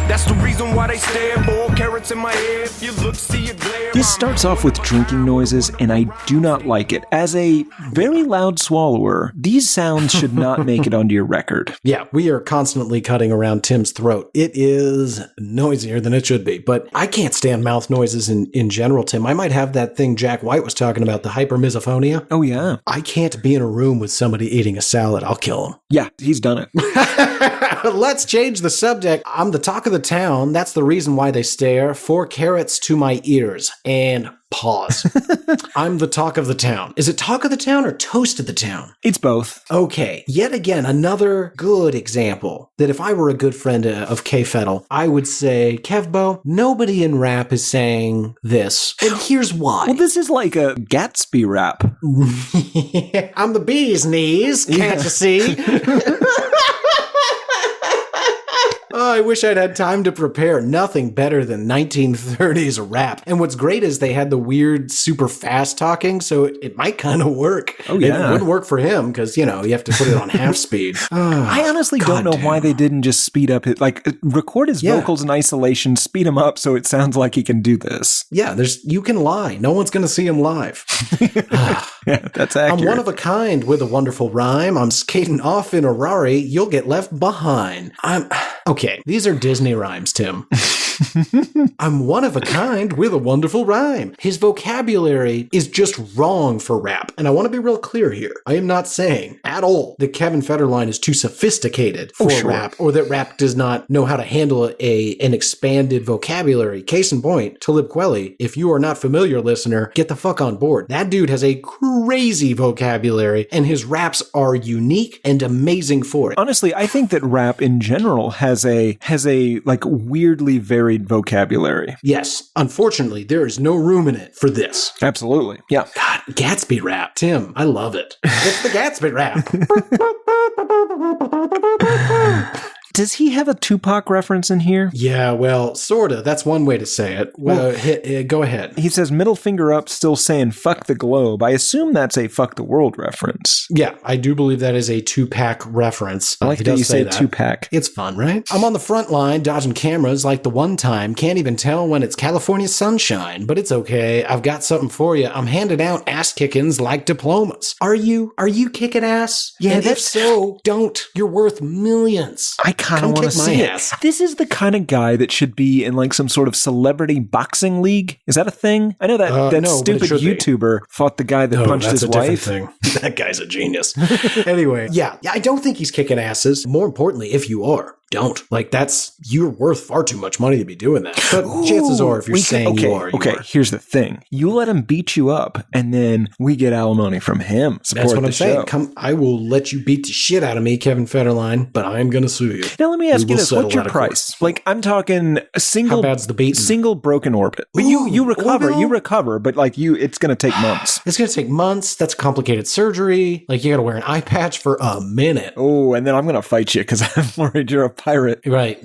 That's the reason why they stare. Boiled carrots in my head. If you look, see a glare. This starts off with drinking noises, and I do not like it. As a very loud swallower, these sounds should not make it onto your record. Yeah, we are constantly cutting around Tim's throat. It is noisier than it should be, but I can't stand mouth noises in general, Tim. I might have that thing Jack White was talking about, the hypermisophonia. Oh, yeah. I can't be in a room with somebody eating a salad. I'll kill him. Yeah, he's done it. Let's change the subject. I'm the talk of the town. That's the reason why they stare. 4 carrots to my ears. And pause. I'm the talk of the town. Is it talk of the town or toast of the town? It's both. Okay. Yet again, another good example that if I were a good friend of K Fedel, I would say, Kevbo, nobody in rap is saying this. And here's why. Well, this is like a Gatsby Rap. I'm the bee's knees. Can't you see? Oh, I wish I'd had time to prepare. Nothing better than 1930s rap. And what's great is they had the weird, super fast talking, so it might kind of work. Oh, yeah. And it would work for him because, you have to put it on half speed. I honestly don't know why they didn't just speed up it. Like, record his vocals in isolation, speed him up so it sounds like he can do this. Yeah, you can lie. No one's going to see him live. Yeah, that's accurate. I'm one of a kind with a wonderful rhyme. I'm skating off in a Rari. You'll get left behind. Okay, these are Disney rhymes, Tim. I'm one of a kind with a wonderful rhyme. His vocabulary is just wrong for rap. And I want to be real clear here. I am not saying at all that Kevin Federline is too sophisticated for rap or that rap does not know how to handle an expanded vocabulary. Case in point, Talib Kweli, if you are not familiar, listener, get the fuck on board. That dude has a crazy vocabulary and his raps are unique and amazing for it. Honestly, I think that rap in general has a like weirdly very varied vocabulary. Yes. Unfortunately, there is no room in it for this. Absolutely. Yeah. God, Gatsby Rap. Tim, I love it. It's the Gatsby Rap. Does he have a Tupac reference in here? Yeah, well, sorta. That's one way to say it. Well, go ahead. He says middle finger up, still saying fuck the globe. I assume that's a fuck the world reference. Yeah, I do believe that is a two-pack reference. I like that you say two-pack. It's fun, right? I'm on the front line dodging cameras like the one time. Can't even tell when it's California sunshine, but it's okay. I've got something for you. I'm handing out ass-kickings like diplomas. Are you kicking ass? Yeah, and if so, don't. You're worth millions. I kind of want to see it. This is the kind of guy that should be in like some sort of celebrity boxing league. Is that a thing? I know that no, stupid YouTuber fought the guy that punched his wife. Thing. That guy's a genius. Anyway, yeah, I don't think he's kicking asses. More importantly, if you are, don't. Like, you're worth far too much money to be doing that. But chances are, if you're saying you are, you are. Here's the thing. You let him beat you up, and then we get alimony from him. That's what I'm saying. I will let you beat the shit out of me, Kevin Federline, but I'm going to sue you. Now, let me ask you this. What's your price? Like, I'm talking a single... How bad's the beating? Single broken orbit. But you recover, but like it's going to take months. It's going to take months. That's complicated surgery. Like, you got to wear an eye patch for a minute. Oh, and then I'm going to fight you because I'm worried you're a pirate. Right.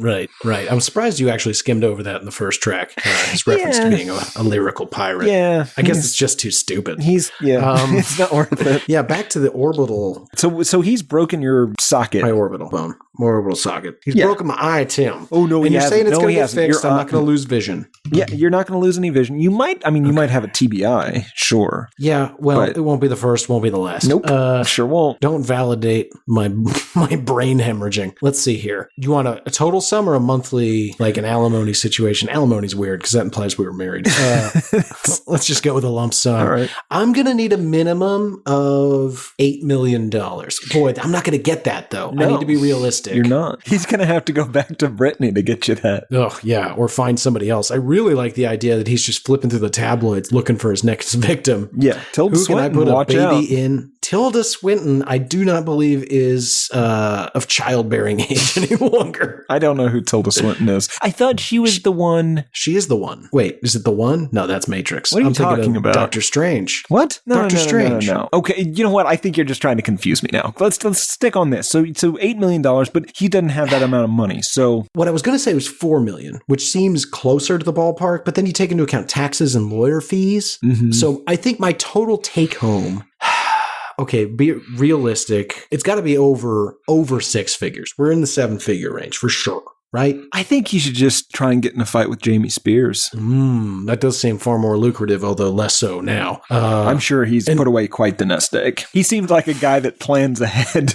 I'm surprised you actually skimmed over that in the first track. His reference to being a lyrical pirate. Yeah. I guess it's just too stupid. It's not worth it. Yeah, back to the orbital. So he's broken your socket. My orbital bone. My orbital socket. He's broken my eye, Tim. Oh, no, and you're saying it's going to get fixed. I'm not going to lose vision. Yeah, you're not going to lose any vision. You might have a TBI, sure. Yeah, well, it won't be the first, won't be the last. Nope, sure won't. Don't validate my brain hemorrhaging. Let's see here. Do you want a total sum or a monthly, like an alimony situation? Alimony's weird because that implies we were married. Let's just go with a lump sum. All right. I'm going to need a minimum of $8 million. Boy, I'm not going to get that, though. No, I need to be realistic. You're not. He's going to have to go back to Brittany to get you that. Oh, yeah, or find somebody else. I really like the idea that he's just flipping through the tabloids looking for his next victim. Yeah, Tilda Swinton, who can I put watch a baby out. in? Tilda Swinton, I do not believe is of childbearing age any longer. I don't know who Tilda Swinton is. I thought she was the one. She is the one. Wait, is it the one? No, that's Matrix. What are you talking about? Doctor Strange. What? Doctor Strange. No. Okay, you know what? I think you're just trying to confuse me now. Let's stick on this. So $8 million, but he doesn't have that amount of money. So what I was going to say was $4 million, which seems closer to the ballpark. But then you take into account taxes and lawyer fees. Mm-hmm. So I think my total take home. Okay, be realistic. It's got to be over 6 figures. We're in the 7-figure range for sure, right? I think you should just try and get in a fight with Jamie Spears. That does seem far more lucrative, although less so now. I'm sure he's put away quite the nest egg. He seems like a guy that plans ahead.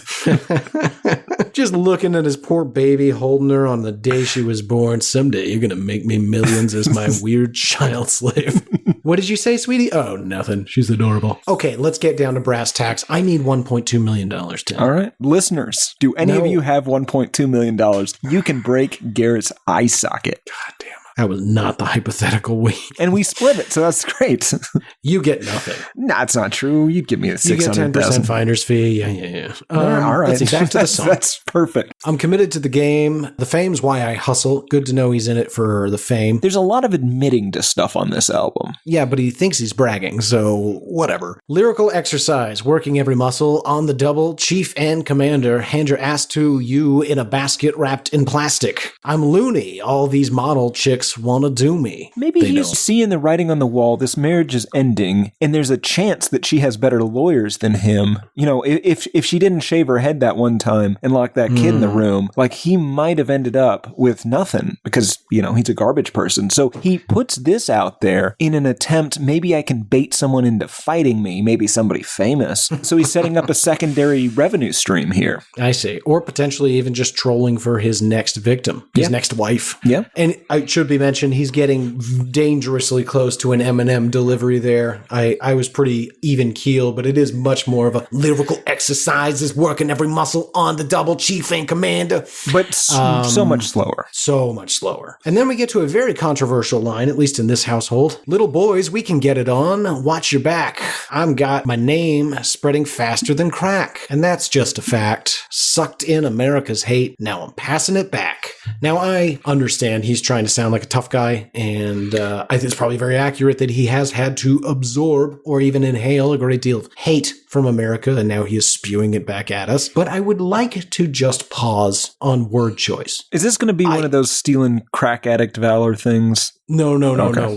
Just looking at his poor baby, holding her on the day she was born. Someday you're going to make me millions as my weird child slave. What did you say, sweetie? Oh, nothing. She's adorable. Okay, let's get down to brass tacks. I need $1.2 million, Tim. All right. Listeners, do any of you have $1.2 million? You can break Garrett's eye socket. God damn it. That was not the hypothetical we. And we split it, so that's great. You get nothing. Nah, it's not true. You'd give me the $600,000. You get 10% finder's fee. Yeah. All right. Let's see, back to the song. That's perfect. I'm committed to the game. The fame's why I hustle. Good to know he's in it for the fame. There's a lot of admitting to stuff on this album. Yeah, but he thinks he's bragging, so whatever. Lyrical exercise, working every muscle on the double. Chief and commander, hand your ass to you in a basket wrapped in plastic. I'm loony. All these model chicks want to do me. Maybe he's seeing the writing on the wall. This marriage is ending, and there's a chance that she has better lawyers than him. You know, if she didn't shave her head that one time and lock that kid in the room, like he might have ended up with nothing because, you know, he's a garbage person. So he puts this out there in an attempt, maybe I can bait someone into fighting me, maybe somebody famous. So he's setting up a secondary revenue stream here. I see. Or potentially even just trolling for his next victim, his next wife. Yeah. And it should be mentioned, he's getting dangerously close to an Eminem delivery there. I was pretty even keel, but it is much more of a lyrical exercise, is working every muscle on the double. Chief and Amanda. But so much slower. So much slower. And then we get to a very controversial line, at least in this household. Little boys, we can get it on. Watch your back. I've got my name spreading faster than crack. And that's just a fact. Sucked in America's hate. Now I'm passing it back. Now I understand he's trying to sound like a tough guy, and I think it's probably very accurate that he has had to absorb or even inhale a great deal of hate from America, and now he is spewing it back at us. But I would like to just pause on word choice. Is this going to be one of those stealing crack addict valor things? No.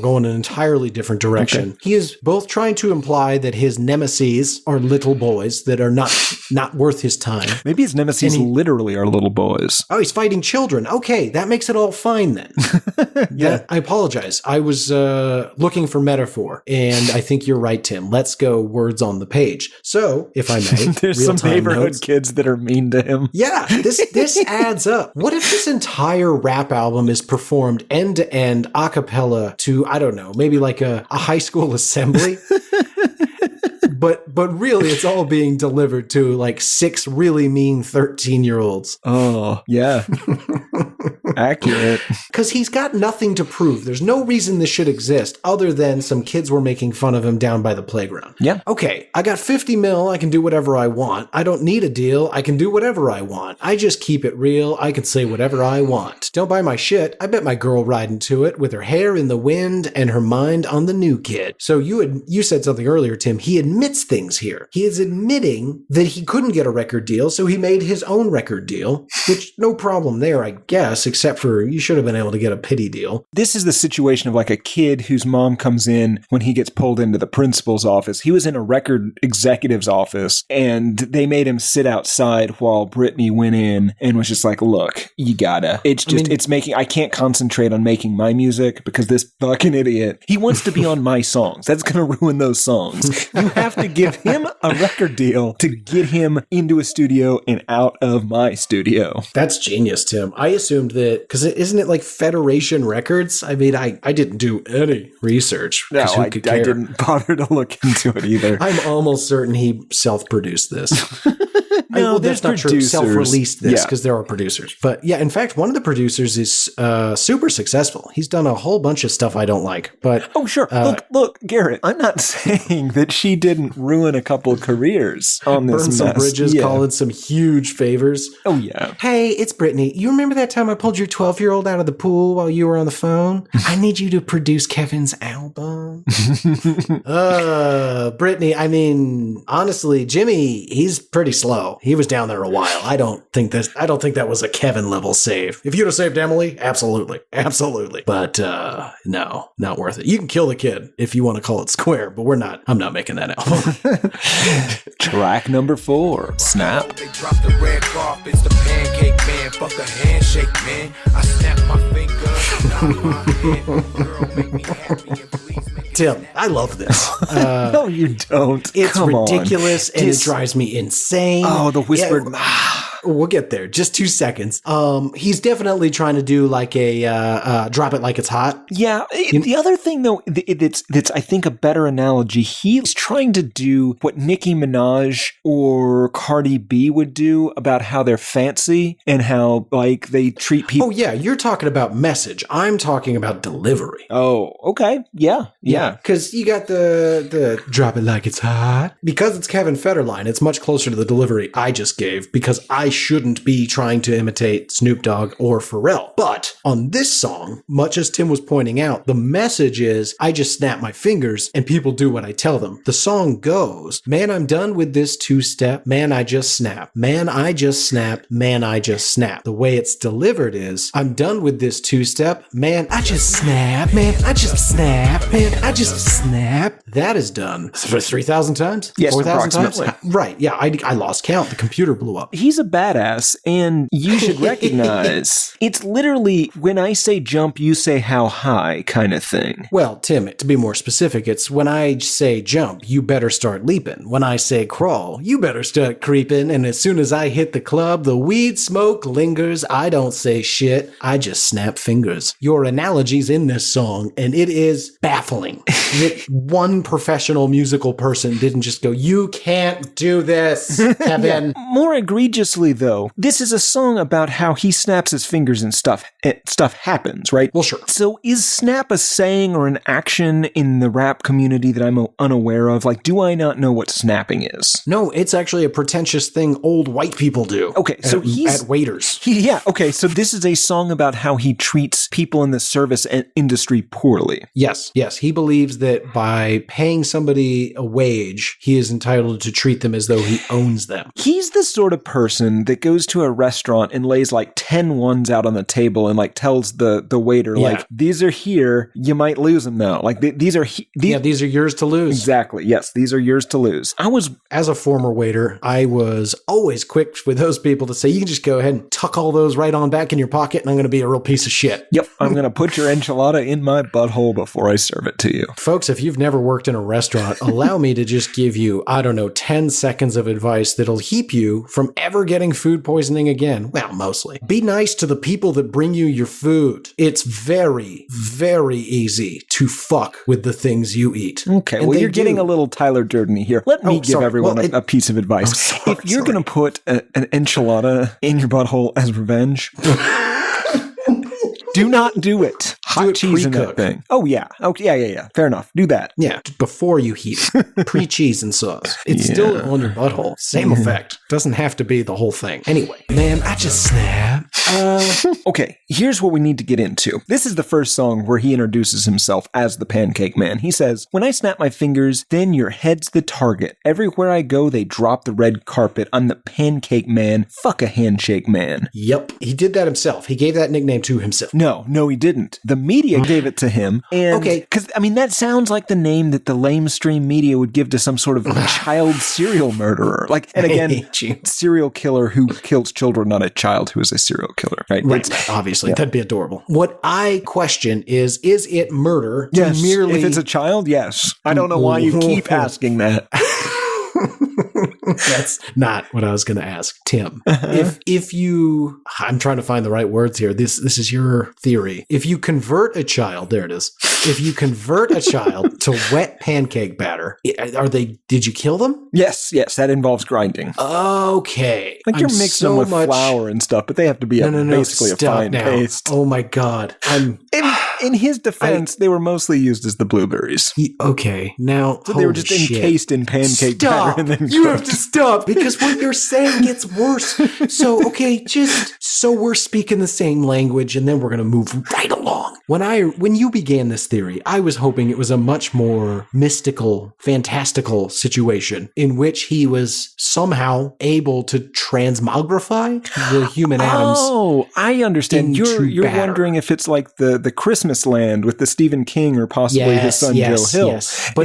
Going an entirely different direction. Okay. He is both trying to imply that his nemesis are little boys that are not worth his time. Maybe his nemesis literally are little boys. Oh, he's fighting children. Okay, that makes it all fine then. Yeah, I apologize. I was looking for metaphor, and I think you're right, Tim. Let's go words on the page. So, if I may, there's some neighborhood kids that are mean to him. Yeah, this adds up. What if this entire rap album is performed end to end a cappella to, I don't know, maybe like a high school assembly? But really, it's all being delivered to like 6 really mean 13-year-olds. Oh, yeah. Accurate. Because he's got nothing to prove. There's no reason this should exist other than some kids were making fun of him down by the playground. Yeah. Okay, I got 50 mil. I can do whatever I want. I don't need a deal. I can do whatever I want. I just keep it real. I can say whatever I want. Don't buy my shit. I bet my girl riding to it with her hair in the wind and her mind on the new kid. So you said something earlier, Tim. He admits things here. He is admitting that he couldn't get a record deal, so he made his own record deal, which no problem there, I guess, except for you should have been able to get a pity deal. This is the situation of like a kid whose mom comes in when he gets pulled into the principal's office. He was in a record executive's office, and they made him sit outside while Brittany went in and was just like, look, you gotta. I can't concentrate on making my music because this fucking idiot, he wants to be on my songs. That's gonna ruin those songs. You have to give him a record deal to get him into a studio and out of my studio. That's genius, Tim. I assumed that, because isn't it like Federation Records? I mean, I didn't do any research. No, I didn't bother to look into it either. I'm almost certain he self-produced this. No, that's not true. Self-released this because there are producers. But yeah, in fact, one of the producers is super successful. He's done a whole bunch of stuff I don't like. But oh, sure. Look, Garrett, I'm not saying that she didn't ruin a couple of careers on this burn some bridges, calling some huge favors. Oh, yeah. Hey, it's Brittany. You remember that time I pulled your 12-year-old out of the pool while you were on the phone? I need you to produce Kevin's album. Brittany, I mean, honestly, Jimmy, he's pretty slow. He was down there a while. I don't think that was a Kevin level save. If you'd have saved Emily, absolutely. But no, not worth it. You can kill the kid if you want to call it square, but I'm not making that album. Track number 4, Snap. They drop the red carpets, the pancake man, fuck a handshake, man. I snap my finger. Girl, make me happy and please make Tim, I love this. No, you don't. It's ridiculous and it drives me insane. Oh, the whispered. We'll get there. Just 2 seconds. He's definitely trying to do like a drop it like it's hot. Yeah. The other thing, though, that's I think a better analogy, he's trying to do what Nicki Minaj or Cardi B would do about how they're fancy and how like they treat people. Oh, yeah. You're talking about message. I'm talking about delivery. Oh, okay. Yeah. Because you got the drop it like it's hot. Because it's Kevin Federline, it's much closer to the delivery I just gave because I shouldn't be trying to imitate Snoop Dogg or Pharrell. But on this song, much as Tim was pointing out, the message is I just snap my fingers and people do what I tell them. The song goes, man, I'm done with this 2-step. Man, I just snap. Man, I just snap. Man, I just snap. The way it's delivered is I'm done with this 2-step. Man, I just snap. Man, I just snap. Man, I just snap. That is done 3,000 times? Yes, 4,000 times? approximately. Right. Yeah, I lost count. The computer blew up. He's a badass, and you should recognize it's literally when I say jump, you say how high kind of thing. Well, Tim, to be more specific, it's when I say jump, you better start leaping. When I say crawl, you better start creeping. And as soon as I hit the club, the weed smoke lingers. I don't say shit. I just snap fingers. Your analogy's in this song, and it is baffling that one professional musical person didn't just go, you can't do this, Kevin. Yeah, more egregiously, really, though, this is a song about how he snaps his fingers and stuff happens, right? Well, sure. So is snap a saying or an action in the rap community that I'm unaware of? Like, do I not know what snapping is? No, it's actually a pretentious thing old white people do. Okay, so he's... At waiters. Okay, so this is a song about how he treats people in the service industry poorly. Yes. He believes that by paying somebody a wage, he is entitled to treat them as though he owns them. He's the sort of person that goes to a restaurant and lays like 10 ones out on the table and like tells the waiter, like, these are here, you might lose them though. Like these are yours to lose. Exactly. Yes, these are yours to lose. As a former waiter, I was always quick with those people to say, you can just go ahead and tuck all those right on back in your pocket and I'm going to be a real piece of shit. Yep. I'm going to put your enchilada in my butthole before I serve it to you. Folks, if you've never worked in a restaurant, allow me to just give you, 10 seconds of advice that'll keep you from ever getting food poisoning again. Well, mostly. Be nice to the people that bring you your food. It's very, very easy to fuck with the things you eat. Okay, and well, you're getting a little Tyler Durden here. Let me give everyone a piece of advice. If you're going to put an enchilada in your butthole as revenge... Do not do it. Hot cheese in that thing. Oh, yeah. Yeah. Fair enough. Do that. Yeah. Before you heat it. Pre-cheese and sauce. It's still on your butthole. Same effect. Doesn't have to be the whole thing. Anyway, man, I just snap. Okay, here's what we need to get into. This is the first song where he introduces himself as the Pancake Man. He says, when I snap my fingers, then your head's the target. Everywhere I go, they drop the red carpet. I'm the Pancake Man. Fuck a handshake man. Yep. He did that himself. He gave that nickname to himself. No, he didn't. The media gave it to him. And, because, that sounds like the name that the lamestream media would give to some sort of child serial murderer. And again, serial killer who kills children, not a child who is a serial killer, right? Obviously. Yeah. That'd be adorable. What I question is it murder? Yes. Merely... If it's a child, yes. I don't know why you keep asking that. That's not what I was going to ask, Tim. If you, I'm trying to find the right words here. This is your theory. If you convert a child, there it is. If you convert a child to wet pancake batter, did you kill them? Yes, that involves grinding. Okay. You're mixing them with flour and stuff, but they have to be basically a fine paste. Oh my God. In his defense, they were mostly used as the blueberries. Okay, now so they were just encased in pancake batter and then you have to stop because what you're saying gets worse. So so we're speaking the same language, and then we're gonna move right along. When you began this theory, I was hoping it was a much more mystical, fantastical situation in which he was somehow able to transmogrify the human atoms. Oh, I understand. You're wondering if it's like the Christmas Land with the Stephen King or possibly his son Joe Hill. Yes. But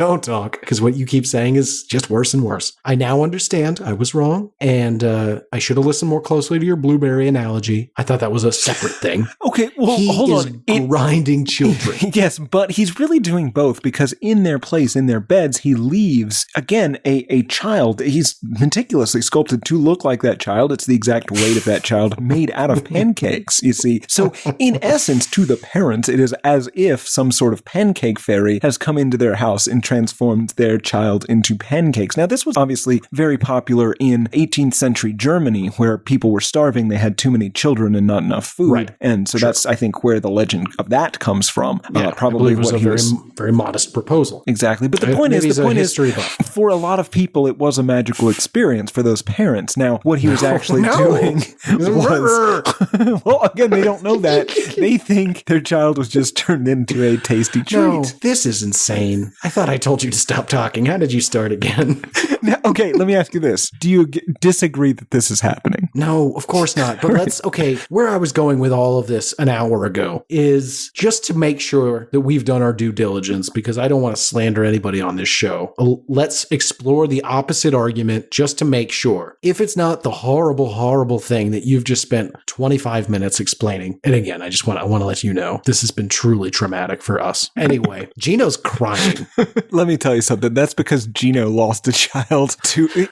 don't talk, because what you keep saying is just worse and worse. I now understand I was wrong, and I should have listened more closely to your blueberry analogy. I thought that was a separate thing. Okay, well, hold on. Grinding children. Yes, but he's really doing both because in their place, in their beds, he leaves, again, a child. He's meticulously sculpted to look like that child. It's the exact weight of that child made out of pancakes, you see. So in essence, to the parents, it is as if some sort of pancake fairy has come into their house and transformed their child into pancakes. Now, this was obviously very popular in 18th century Germany, where people were starving. They had too many children and not enough food. Right. And so that's, I think, where the legend of that comes from. Probably it was very modest proposal. Exactly. But the point is, for a lot of people, it was a magical experience for those parents. Now, what he was actually doing was, well, again, they don't know that. They think their child was just turned into a tasty treat. No, this is insane. I thought I told you to stop talking. How did you start again? Now, okay, let me ask you this. Do you disagree that this is happening? No, of course not. But where I was going with all of this an hour ago is just to make sure that we've done our due diligence, because I don't want to slander anybody on this show. Let's explore the opposite argument just to make sure. If it's not the horrible, horrible thing that you've just spent 25 minutes explaining. And again, I want to let you know, this has been truly traumatic for us. Anyway, Gino's crying. Let me tell you something. That's because Gino lost a child to...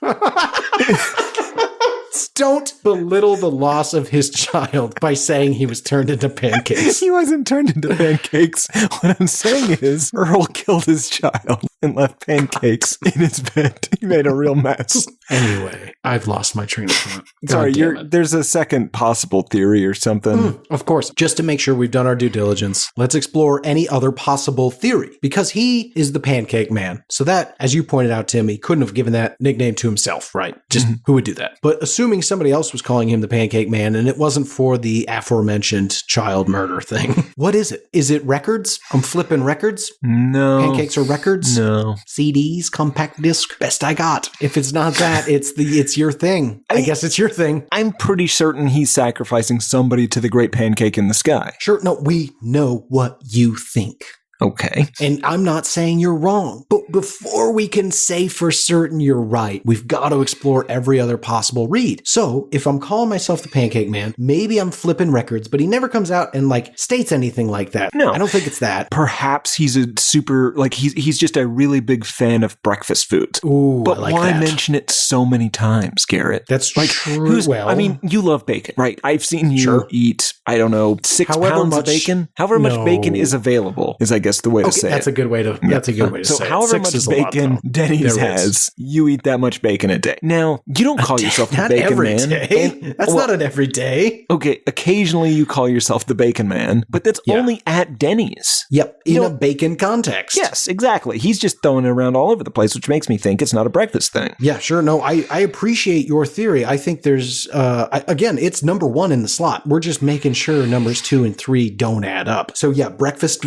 Don't belittle the loss of his child by saying he was turned into pancakes. He wasn't turned into pancakes. What I'm saying is Earl killed his child. and left pancakes in his bed. He made a real mess. Anyway, I've lost my train of thought. Sorry, God damn it. there's a second possible theory or something. Of course, just to make sure we've done our due diligence, let's explore any other possible theory, because he is the pancake man. So that, as you pointed out, Tim, he couldn't have given that nickname to himself, right? Just who would do that? But assuming somebody else was calling him the pancake man and it wasn't for the aforementioned child murder thing, what is it? Is it records? I'm flipping records? No. Pancakes are records? No. CDs, compact disc, best I got. If it's not that, it's your thing. I guess it's your thing. I'm pretty certain he's sacrificing somebody to the great pancake in the sky. Sure, no, we know what you think. Okay. And I'm not saying you're wrong, but before we can say for certain you're right, we've got to explore every other possible read. So if I'm calling myself the pancake man, maybe I'm flipping records, but he never comes out and states anything like that. No. I don't think it's that. Perhaps he's a super, he's just a really big fan of breakfast foods. Ooh, but I like why that. mention it so many times, Garrett? That's true. I mean, you love bacon, right? I've seen you eat, I don't know, 6 pounds of bacon. However much bacon is available is, I guess, the way to say that's it. a good way to That's a good way to so say it. however 6 much is a lot, bacon though. Denny's There is. has, you eat that much bacon a day. Now, you don't call yourself the Not bacon every man. day. That's not an every day. Okay, occasionally you call yourself the bacon man, but that's only at Denny's. Yep, in a bacon context. Yes, exactly. He's just throwing it around all over the place, which makes me think it's not a breakfast thing. Yeah, sure. No, I appreciate your theory. I think there's, again, it's number 1 in the slot. We're just making sure numbers 2 and 3 don't add up. So yeah, breakfast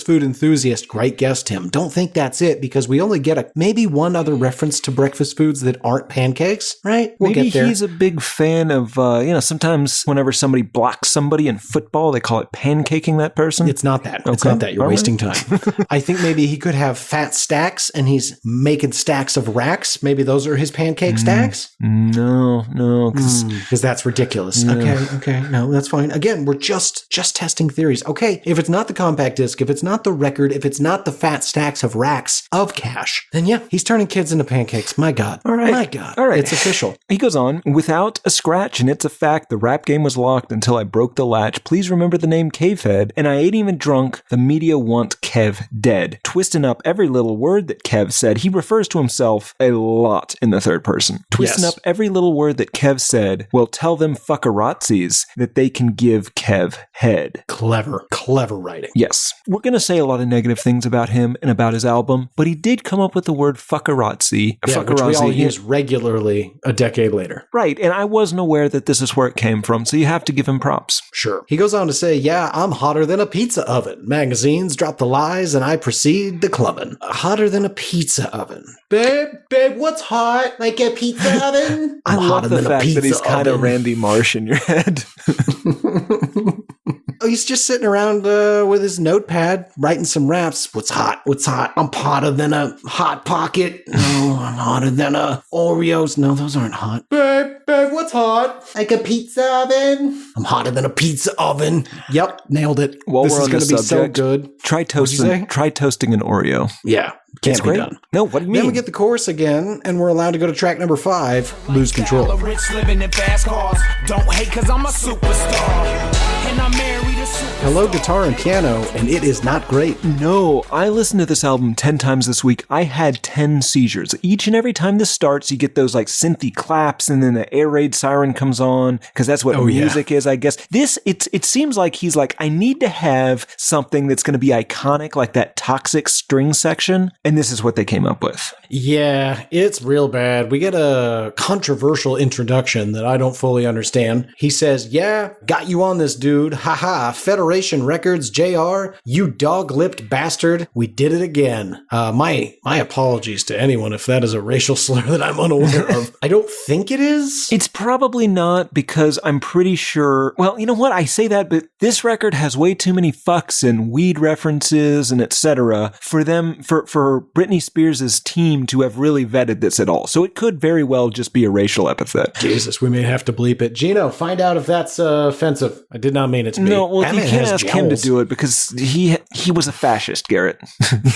food enthusiast, great guess, Tim. Don't think that's it, because we only get maybe one other reference to breakfast foods that aren't pancakes, right? We'll Maybe get there. he's a big fan of, sometimes whenever somebody blocks somebody in football, they call it pancaking that person. It's not that. It's Okay. not that. You're All wasting time. I think maybe he could have fat stacks and he's making stacks of racks. Maybe those are his pancake stacks? No, Because that's ridiculous. Yeah. Okay. No, that's fine. Again, we're just testing theories. Okay, if it's not the compact disc, if it's not the record, if it's not the fat stacks of racks of cash, then yeah, he's turning kids into pancakes. My God. All right. My God. All right. It's official. He goes on, without a scratch, and it's a fact, the rap game was locked until I broke the latch. Please remember the name K-Fed, and I ain't even drunk. The media want Kev dead. Twisting up every little word that Kev said. He refers to himself a lot in the third person. Twisting Yes. up every little word that Kev said. Well, tell them fuckerazzis that they can give Kev head. Clever writing. Yes. We're going to say a lot of negative things about him and about his album, but he did come up with the word fuckerazzi. Yeah, which we all use regularly a decade later. Right, and I wasn't aware that this is where it came from, so you have to give him props. Sure. He goes on to say, yeah, I'm hotter than a pizza oven. Magazines drop the lies and I proceed to clubbing. Hotter than a pizza oven. Babe, what's hot? Like a pizza oven? I love the fact that he's kind of oven. Randy Marsh in your head. Oh, he's just sitting around with his notepad, writing some raps. What's hot? What's hot? I'm hotter than a Hot Pocket. No, I'm hotter than a Oreos. No, those aren't hot. Babe, what's hot? Like a pizza oven? I'm hotter than a pizza oven. Yep, nailed it. While this we're is on going the to be so subject, good. Try toasting an Oreo. Yeah, can't It's be great. done. No, what do you mean? Then we get the chorus again, and we're allowed to go to track number 5, Lose Control. Rich living in fast cars. Don't hate cause I'm a superstar. And I'm married a superstar. Hello, guitar and piano, and it is not great. No, I listened to this album 10 times this week. I had 10 seizures. Each and every time this starts, you get those synthy claps, and then the air raid siren comes on, because that's what music is, I guess. This, it seems like he's like, I need to have something that's going to be iconic, like that Toxic string section, and this is what they came up with. Yeah, it's real bad. We get a controversial introduction that I don't fully understand. He says, yeah, got you on this, dude. Haha, Federation Records, JR, you dog-lipped bastard. We did it again. My apologies to anyone if that is a racial slur that I'm unaware of. I don't think it is. It's probably not, because I'm pretty sure, well, you know what? I say that, but this record has way too many fucks and weed references and etc. for Britney Spears' team to have really vetted this at all. So it could very well just be a racial epithet. Jesus, we may have to bleep it. Gino, find out if that's offensive. I did not mean it to be. No, well, if you can't ask him to do it because he was a fascist, Garrett.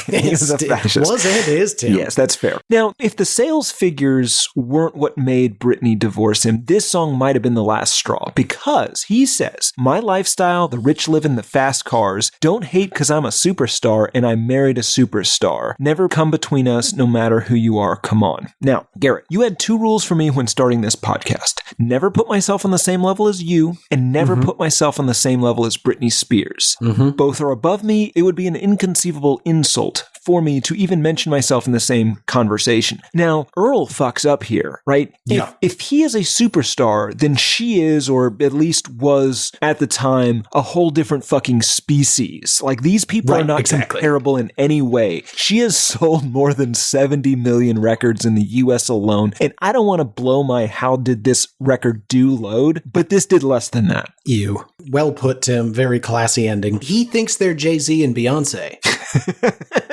He was a fascist. Was and is, Tim. Yes, that's fair. Now, if the sales figures weren't what made Britney divorce him, this song might have been the last straw because he says, my lifestyle, the rich living, the fast cars, don't hate because I'm a superstar and I married a superstar. Never come between us, no matter who you are. Come on. Now, Garrett, you had 2 rules for me when starting this podcast. Never put myself on the same level as you and never put myself on the same level as Britney Spears. Both are above me. It would be an inconceivable insult for me to even mention myself in the same conversation. Now, Earl fucks up here, right? Yeah. If he is a superstar, then she is, or at least was at the time, a whole different fucking species. Like, these people are not comparable in any way. She has sold more than 70 million records in the US alone, and I don't want to blow my how did this record do load, but this did less than that. You. Well put, Tim. Very classy ending. He thinks they're Jay-Z and Beyonce.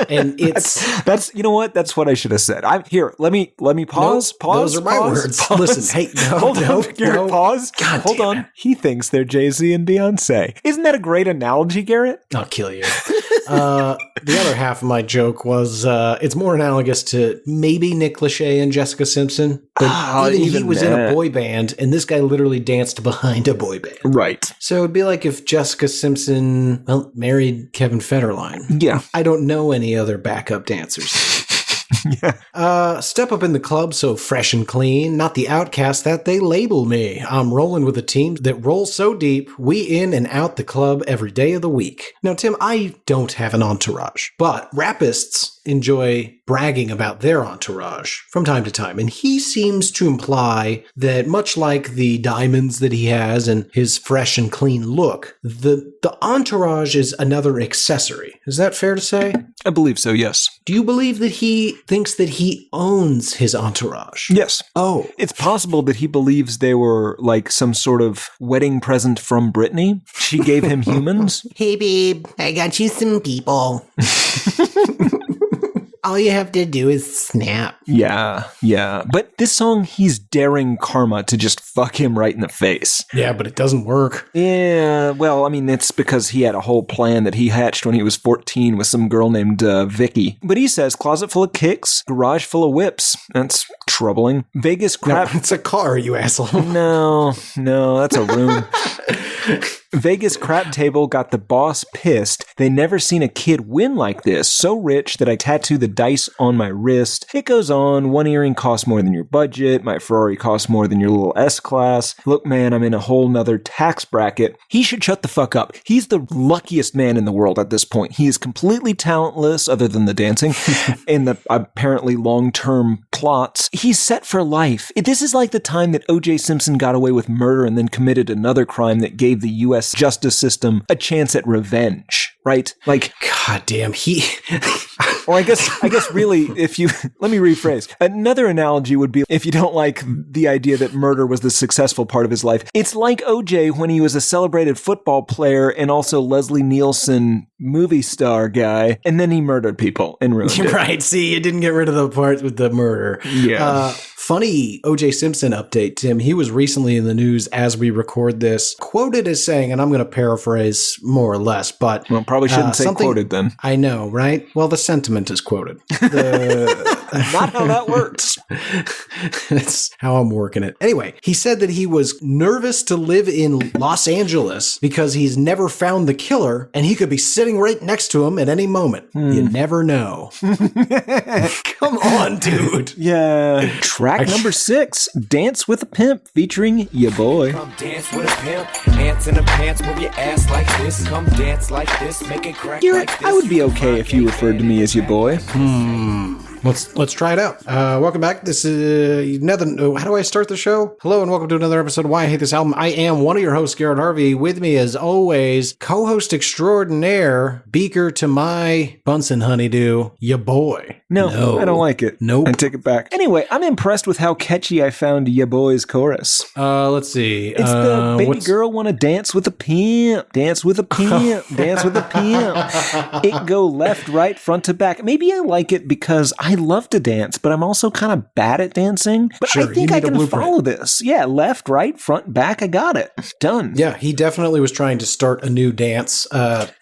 And that's you know what? That's what I should have said. I'm here. Let me pause. Nope, Pause. those are my words. Pause. Listen, hey, no, hold on, Garrett. Pause. God Hold damn on. it. He thinks they're Jay-Z and Beyonce. Isn't that a great analogy, Garrett? I'll kill you. The other half of my joke was it's more analogous to maybe Nick Lachey and Jessica Simpson. But even he was in a boy band, and this guy literally danced behind a boy band. Right. So it'd be like if Jessica Simpson, married Kevin Federline. Yeah. I don't know any other backup dancers. Step up in the club so fresh and clean, not the outcast that they label me. I'm rolling with a team that rolls so deep, we in and out the club every day of the week. Now, Tim, I don't have an entourage, but rapists enjoy bragging about their entourage from time to time. And he seems to imply that much like the diamonds that he has and his fresh and clean look, the entourage is another accessory. Is that fair to say? I believe so, yes. Do you believe that he thinks that he owns his entourage? Yes. Oh. It's possible that he believes they were like some sort of wedding present from Britney. She gave him humans. Hey, babe, I got you some people. All you have to do is snap. Yeah. But this song, he's daring karma to just fuck him right in the face. Yeah, but it doesn't work. Yeah, well, I mean, it's because he had a whole plan that he hatched when he was 14 with some girl named Vicky. But he says, closet full of kicks, garage full of whips. That's troubling. Vegas crap. No, it's a car, you asshole. No, that's a room. Vegas crap table got the boss pissed. They never seen a kid win like this. So rich that I tattoo the dice on my wrist. It goes on. One earring costs more than your budget. My Ferrari costs more than your little S-Class. Look, man, I'm in a whole nother tax bracket. He should shut the fuck up. He's the luckiest man in the world at this point. He is completely talentless other than the dancing and the apparently long-term plots. He's set for life. This is like the time that O.J. Simpson got away with murder and then committed another crime that gave the U.S. justice system a chance at revenge, right? Like, God damn, or I guess really, if you, let me rephrase. Another analogy would be if you don't like the idea that murder was the successful part of his life. It's like OJ when he was a celebrated football player and also Leslie Nielsen movie star guy, and then he murdered people and ruined it. Right, see, you didn't get rid of the part with the murder. Yeah. Funny O.J. Simpson update, Tim. He was recently in the news as we record this, quoted as saying, and I'm going to paraphrase more or less, but... Well, probably shouldn't say quoted then. I know, right? Well, the sentiment is quoted. Not how that works. That's how I'm working it. Anyway, he said that he was nervous to live in Los Angeles because he's never found the killer and he could be sitting right next to him at any moment. You never know. Come on, dude. Yeah. Track number 6, Dance with a Pimp, featuring ya boy. Come dance with a pimp, pants in the pants, move your ass like this. Come dance like this, make it crack Garrett, like this. I would be okay if you referred to me as your boy. Let's try it out. Welcome back. This is another. How do I start the show? Hello and welcome to another episode of Why I Hate This Album. I am one of your hosts, Garrett Harvey. With me, as always, co-host extraordinaire, Beaker to my Bunsen honeydew, ya boy. No, I don't like it. Nope. I take it back. Anyway, I'm impressed with how catchy I found ya boy's chorus. Let's see. It's the baby girl wanna dance with a pimp, dance with a pimp, dance with a pimp. It go left, right, front to back. Maybe I like it because I love to dance, but I'm also kind of bad at dancing. But Sure, I think you I need a can blueprint. follow this. Yeah, left, right, front, back. I got it. Done. Yeah, he definitely was trying to start a new dance.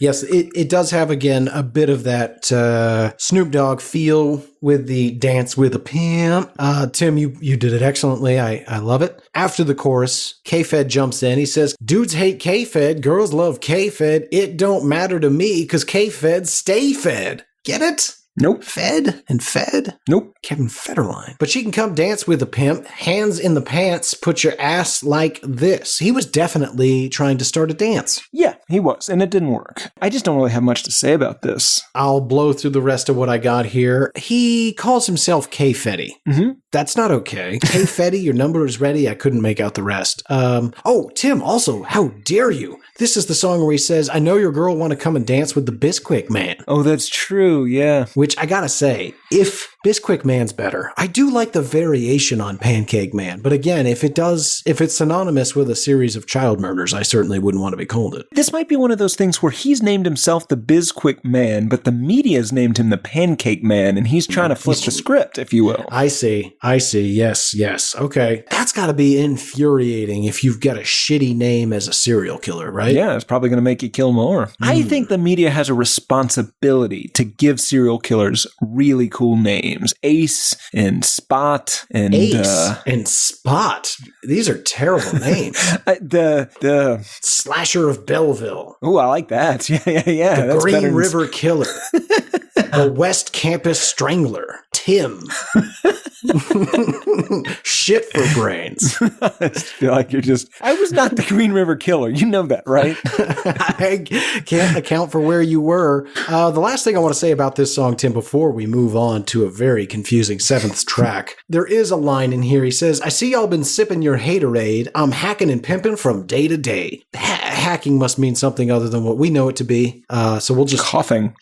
Yes, it does have, again, a bit of that Snoop Dogg feel with the dance with a pimp. Tim, you did it excellently. I love it. After the chorus, K-Fed jumps in. He says, dudes hate K-Fed, girls love K-Fed. It don't matter to me because K-Fed stay fed. Get it? Nope. Fed and fed? Nope. Kevin Federline. But she can come dance with a pimp, hands in the pants, put your ass like this. He was definitely trying to start a dance. Yeah, he was, and it didn't work. I just don't really have much to say about this. I'll blow through the rest of what I got here. He calls himself K-Fetty. Mm-hmm. That's not okay. K-Fetty, your number is ready. I couldn't make out the rest. Oh, Tim, also, how dare you? This is the song where he says, I know your girl want to come and dance with the Bisquick Man. Oh, that's true, yeah. Which I gotta say, if Bisquick Man's better, I do like the variation on Pancake Man. But again, if it's synonymous with a series of child murders, I certainly wouldn't want to be called it. This might be one of those things where he's named himself the Bizquick Man, but the media's named him the Pancake Man, and he's trying to flip the script, if you will. I see. Yes. Okay. That's gotta be infuriating if you've got a shitty name as a serial killer, right? Yeah, it's probably going to make you kill more. I think the media has a responsibility to give serial killers really cool names. Ace and Spot and Ace and Spot. These are terrible names. the Slasher of Belleville. Oh, I like that. Yeah. The That's better Green than- River Killer. The West Campus Strangler. Tim. Shit for brains. I feel like I was not the Green River Killer. You know that, right? I can't account for where you were. The last thing I want to say about this song, Tim, before we move on to a very confusing seventh track, there is a line in here. He says, I see y'all been sipping your haterade. I'm hacking and pimping from day to day. Hacking must mean something other than what we know it to be. So we'll just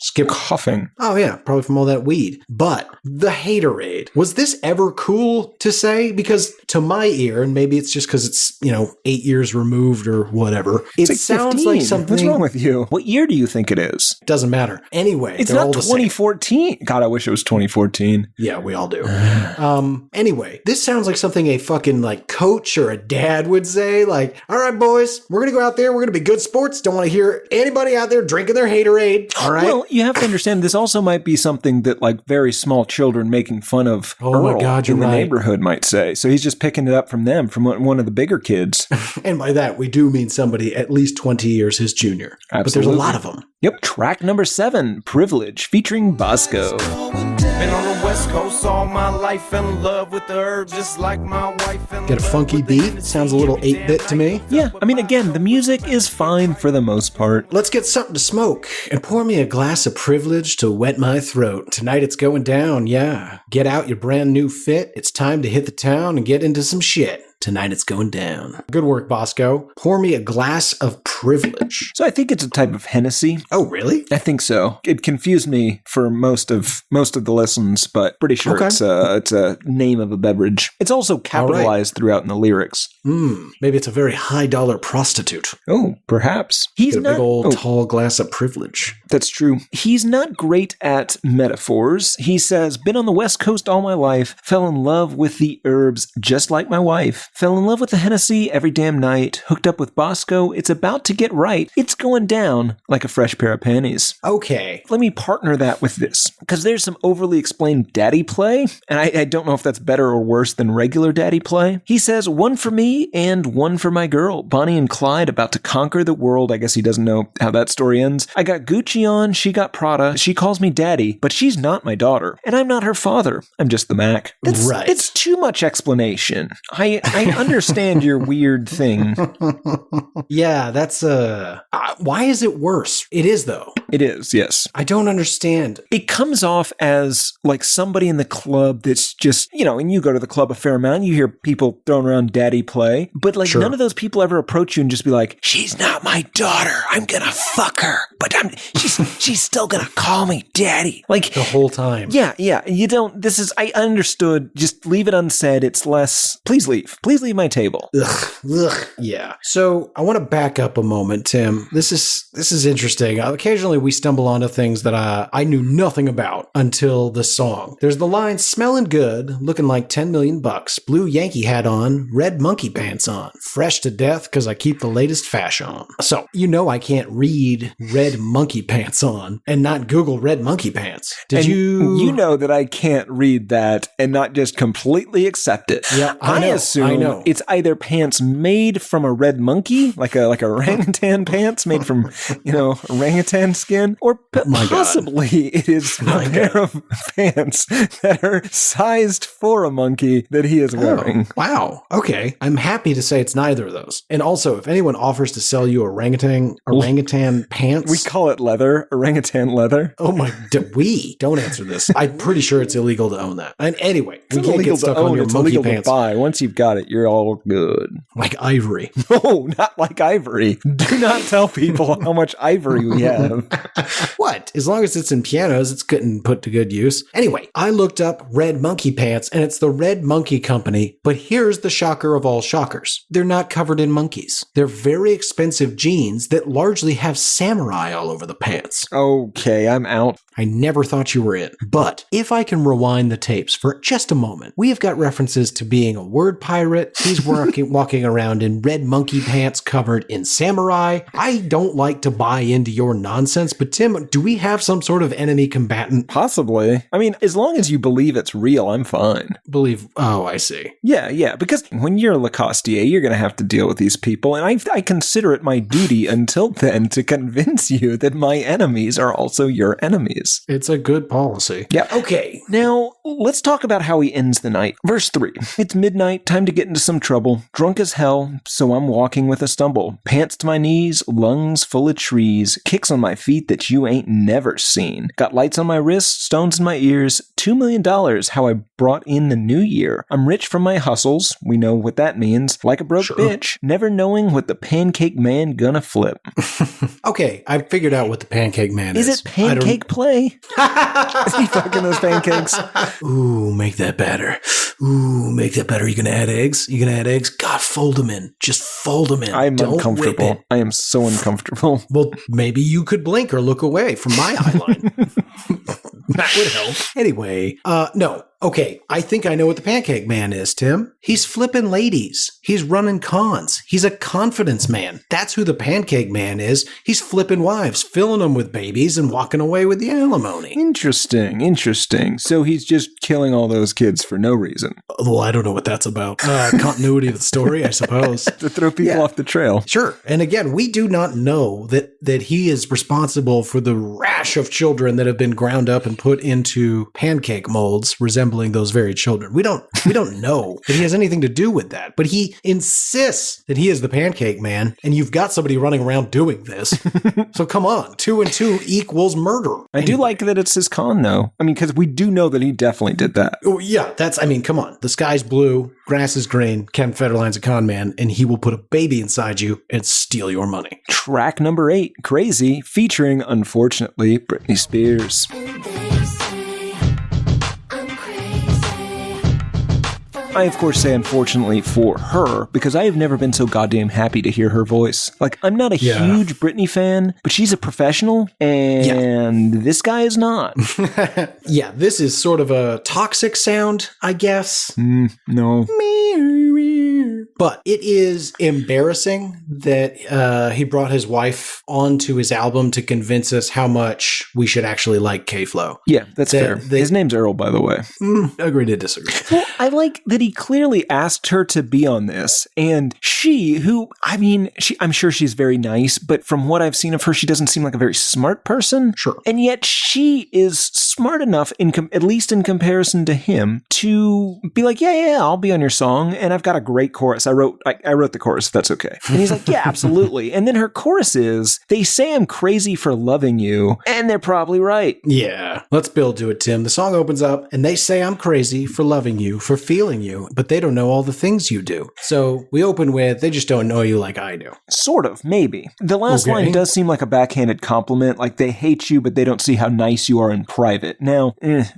skip coughing. Oh yeah, probably from all that weed. But the haterade, was this ever cool to say? Because to my ear, and maybe it's just because it's, 8 years removed or whatever, it like sounds 15. like something. What's wrong with you? What year do you think it is? Doesn't matter. Anyway, It's they're not all the same. 2014. God, I wish it was 2014. Yeah, we all do. Anyway, this sounds like something a fucking coach or a dad would say. Like, all right, boys, we're going to go out there. We're going to be good sports. Don't want to hear anybody out there drinking their haterade. All right. Well, you have to understand this also might be something that very small children making fun of Oh my Earl God, you're in the right. neighborhood might say. So he's just picking it up from them, from one of the bigger kids. And by that, we do mean somebody at least 20 years his junior. But there's a Absolutely. lot of them. Yep. Track number 7, Privilege, featuring Bosco. Been on the West Coast all my life, fell in love with the herb just like my wife. Get a funky beat. Sounds a little 8-bit to me. Yeah, I mean, again, the music is fine for the most part. Let's get something to smoke and pour me a glass of privilege to wet my throat. Tonight it's going down, yeah. Get out your brand new fit. It's time to hit the town and get into some shit. Tonight it's going down. Good work, Bosco. Pour me a glass of privilege. So I think it's a type of Hennessy. Oh, really? I think so. It confused me for most of the lessons, but pretty sure Okay. it's a name of a beverage. It's also capitalized throughout in the lyrics. Maybe it's a very high-dollar prostitute. Oh, perhaps. He's Get a not big old tall glass of privilege. That's true. He's not great at metaphors. He says, been on the West Coast all my life, fell in love with the herbs just like my wife, fell in love with the Hennessy every damn night, hooked up with Bosco, it's about to get right, it's going down like a fresh pair of panties. Okay. Let me partner that with this, because there's some overly explained daddy play, and I don't know if that's better or worse than regular daddy play. He says, one for me and one for my girl, Bonnie and Clyde about to conquer the world. I guess he doesn't know how that story ends. I got Gucci on, she got Prada, she calls me daddy, but she's not my daughter, and I'm not her father. I'm just the Mac. Right. It's too much explanation. I understand your weird thing. Yeah, that's why is it worse? It is, though. It is, yes. I don't understand. It comes off as like somebody in the club that's just, and you go to the club a fair amount, you hear people throwing around daddy play, but Sure. none of those people ever approach you and just be like, she's not my daughter, I'm gonna fuck her, but she's still gonna call me daddy. Like, The whole time. yeah, you don't, I understood, just leave it unsaid, it's less, please leave my table. Ugh. Yeah. So I want to back up a moment, Tim. This is interesting. Occasionally we stumble onto things that I knew nothing about until the song. There's the line, smelling good, looking like 10 million bucks, blue Yankee hat on, red monkey pants on, fresh to death because I keep the latest fashion on. So, I can't read red monkey pants on and not Google red monkey pants. You know that I can't read that and not just completely accept it. Yeah, I assume it's either pants made from a red monkey, like a orangutan pants made from, orangutan skin, or possibly it is a pair of pants that are sized for a monkey that he is wearing. Oh, wow. Okay. I'm happy to say it's neither of those. And also, if anyone offers to sell you orangutan pants. We call it leather, orangutan leather. Oh my, don't answer this. I'm pretty sure it's illegal to own that. And anyway, we can't get stuck on your monkey pants. To buy. Once you've got it, you're all good. Like ivory. No, not like ivory. Do not tell people how much ivory we have. What? As long as it's in pianos, it's good and put to good use. Anyway, I looked up red monkey pants and it's the Red Monkey Company, but here's the shocker of all shockers. They're not covered in monkeys. They're very expensive jeans that largely have samurai all over the pants. Okay, I'm out. I never thought you were in. But if I can rewind the tapes for just a moment, we have got references to being a word pirate. He's walking around in red monkey pants covered in samurai. I don't like to buy into your nonsense, but Tim, do we have some sort of enemy combatant? Possibly. I mean, as long as you believe it's real, I'm fine. Oh, I see. Yeah, because when you're a Lacostier, you're going to have to deal with these people, and I consider it my duty until then to convince you that my enemies are also your enemies. It's a good policy. Yeah. Okay. Now, let's talk about how he ends the night. Verse 3. It's midnight, time to get into some trouble. Drunk as hell, so I'm walking with a stumble. Pants to my knees, lungs full of trees, kicks on my feet that you ain't never seen. Got lights on my wrists, stones in my ears, $2 million how I brought in the new year. I'm rich from my hustles, we know what that means, like a broke bitch, never knowing what the pancake man gonna flip. Okay, I figured out what the pancake man is. Is it pancake play? Is he fucking those pancakes? Ooh, make that better. You gonna add eggs? God, fold them in. Just fold them in. I'm uncomfortable. I am so uncomfortable. Well, maybe you could blink or look away from my eyeline. That would help. Anyway, no. Okay, I think I know what the pancake man is, Tim. He's flipping ladies. He's running cons. He's a confidence man. That's who the pancake man is. He's flipping wives, filling them with babies, and walking away with the alimony. Interesting. So he's just killing all those kids for no reason. Well, I don't know what that's about. Continuity of the story, I suppose. To throw people off the trail. Sure. And again, we do not know that he is responsible for the rash of children that have been ground up and put into pancake molds resembling those very children. We don't know that he has anything to do with that, but he insists that he is the pancake man, and you've got somebody running around doing this. So come on, 2 and 2 equals murder. I do like that it's his con, though. I mean, because we do know that he definitely did that. Oh, yeah, come on. The sky's blue, grass is green, Kevin Federline's a con man, and he will put a baby inside you and steal your money. Track number 8, Crazy, featuring, unfortunately, Britney Spears. I, of course, say unfortunately for her, because I have never been so goddamn happy to hear her voice. Like, I'm not a huge Britney fan, but she's a professional, and this guy is not. Yeah, this is sort of a toxic sound, I guess. No. But it is embarrassing that he brought his wife onto his album to convince us how much we should actually like K-Flow. Yeah, that's fair. His name's Earl, by the way. Agree to disagree. Well, I like that he clearly asked her to be on this, and I'm sure she's very nice, but from what I've seen of her, she doesn't seem like a very smart person. Sure. And yet she is smart enough, at least in comparison to him, to be like, yeah, I'll be on your song, and I've got a great chorus. I wrote the chorus, if that's okay. And he's like, yeah, absolutely. And then her chorus is, they say I'm crazy for loving you, and they're probably right. Yeah. Let's build to it, Tim. The song opens up, and they say I'm crazy for loving you, for feeling you, but they don't know all the things you do. So we open with, they just don't know you like I do. Sort of, maybe. The last line does seem like a backhanded compliment, like they hate you, but they don't see how nice you are in private. private. Now,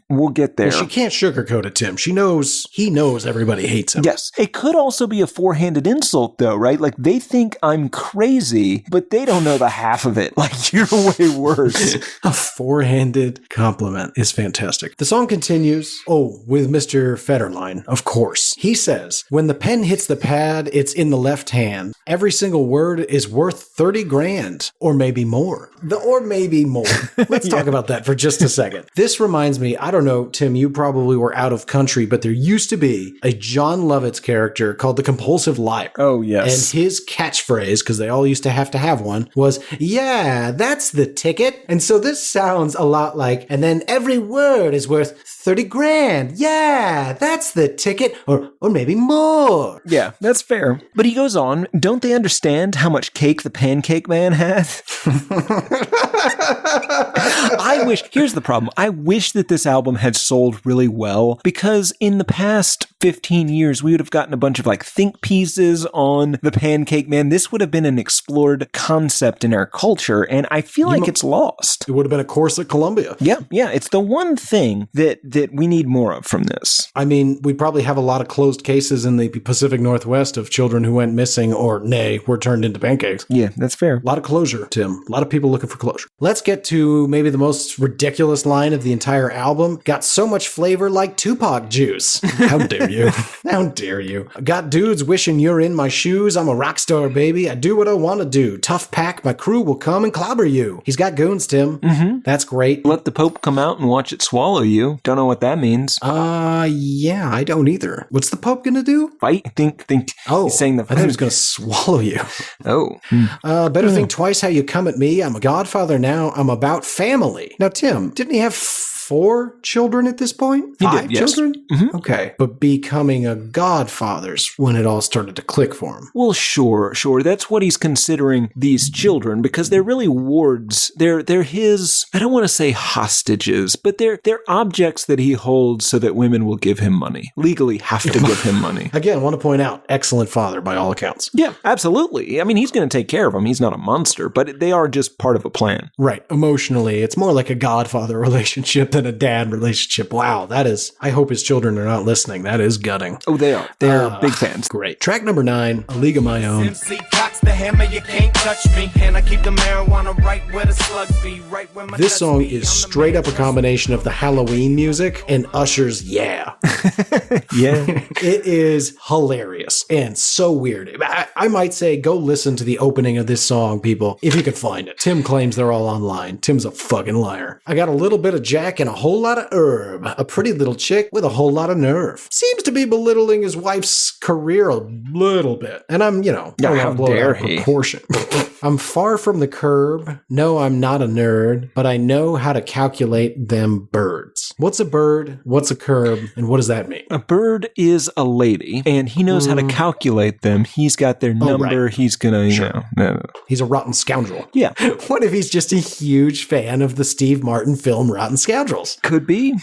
we'll get there. Well, she can't sugarcoat it, Tim. He knows everybody hates him. Yes. It could also be a four-handed insult, though, right? Like, they think I'm crazy, but they don't know the half of it. Like, you're way worse. A four-handed compliment is fantastic. The song continues, with Mr. Federline, of course. He says, when the pen hits the pad, it's in the left hand. Every single word is worth 30 grand, or maybe more. Or maybe more. Let's talk about that for just a second. This reminds me, I don't know, Tim, you probably were out of country, but there used to be a John Lovitz character called the Compulsive Liar. Oh, yes. And his catchphrase, because they all used to have one, was, yeah, that's the ticket. And so this sounds a lot like, and then every word is worth 30 grand. Yeah, that's the ticket. Or maybe more. Yeah, that's fair. But he goes on, don't they understand how much cake the pancake man had? Here's the problem. I wish that this album had sold really well, because in the past 15 years, we would have gotten a bunch of like think pieces on the pancake man. This would have been an explored concept in our culture, and I feel like it's lost. It would have been a course at Columbia. Yeah. It's the one thing that we need more of from this. I mean, we probably have a lot of closed cases in the Pacific Northwest of children who went missing or, were turned into pancakes. Yeah, that's fair. A lot of closure, Tim. A lot of people looking for closure. Let's get to maybe the most ridiculous line of the entire album. Got so much flavor like Tupac juice. How dare you? How dare you? Got dudes wishing you're in my shoes. I'm a rock star, baby. I do what I want to do. Tough pack. My crew will come and clobber you. He's got goons, Tim. Mm-hmm. That's great. Let the Pope come out and watch it swallow you. Don't know what that means. Yeah, I don't either. What's the Pope gonna do? Fight? I think he's saying I thought he was gonna swallow you. Oh. Better think twice how you come at me. I'm a godfather now. I'm about family. Now, Tim, didn't he have 4 children at this point? He 5 did, yes. children? Mm-hmm. Okay. But becoming a godfather's when it all started to click for him. Well, sure. That's what he's considering these children, because they're really wards. They're his, I don't want to say hostages, but they're objects that he holds so that women will give him money. Legally have to give him money. Again, want to point out, excellent father by all accounts. Yeah, absolutely. I mean, he's going to take care of them. He's not a monster, but they are just part of a plan. Right. Emotionally, it's more like a godfather relationship than a dad relationship. Wow, that is, I hope his children are not listening. That is gutting. Oh, they are. They're big fans. Great. Track number 9, A League of My Own. MC cocks the hammer, you can't touch me. And I keep the marijuana right where the slugs be. Right where my This song is straight up a combination of the Halloween music and Usher's Yeah. Yeah. It is hilarious and so weird. I might say go listen to the opening of this song, people, if you can find it. Tim claims they're all online. Tim's a fucking liar. I got a little bit of Jack and a whole lot of herb. A pretty little chick with a whole lot of nerve. Seems to be belittling his wife's career a little bit. And I'm, don't want to blow it out of proportion. I'm far from the curb. No, I'm not a nerd, but I know how to calculate them birds. What's a bird? What's a curb? And what does that mean? A bird is a lady, and he knows how to calculate them. He's got their number. Right. He's gonna, He's a rotten scoundrel. Yeah. What if he's just a huge fan of the Steve Martin film Rotten Scoundrels? Could be.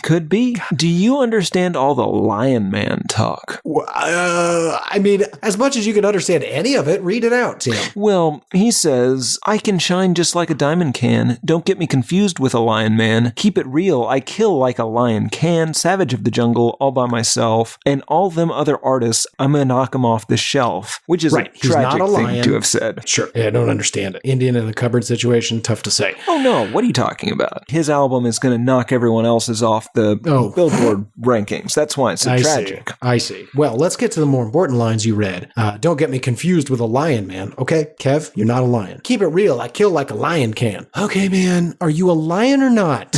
Do you understand all the Lion Man talk? I mean, as much as you can understand any of it, read it out, Tim. Well, he says, I can shine just like a diamond can. Don't get me confused with a lion man. Keep it real. I kill like a lion can. Savage of the jungle all by myself. And all them other artists, I'm gonna knock them off the shelf. Which is right. a tragic thing to have said. Sure. Yeah, I don't understand it. Indian in a cupboard situation, tough to say. Oh no, what are you talking about? His album is gonna knock everyone else's off the Billboard rankings. That's why it's so tragic. I see. Well, let's get to the more important lines you read. Don't get me confused with a lion man. Okay, Kev, you're not a lion. Keep it real. I kill like a lion can. Okay, man, are you a lion or not?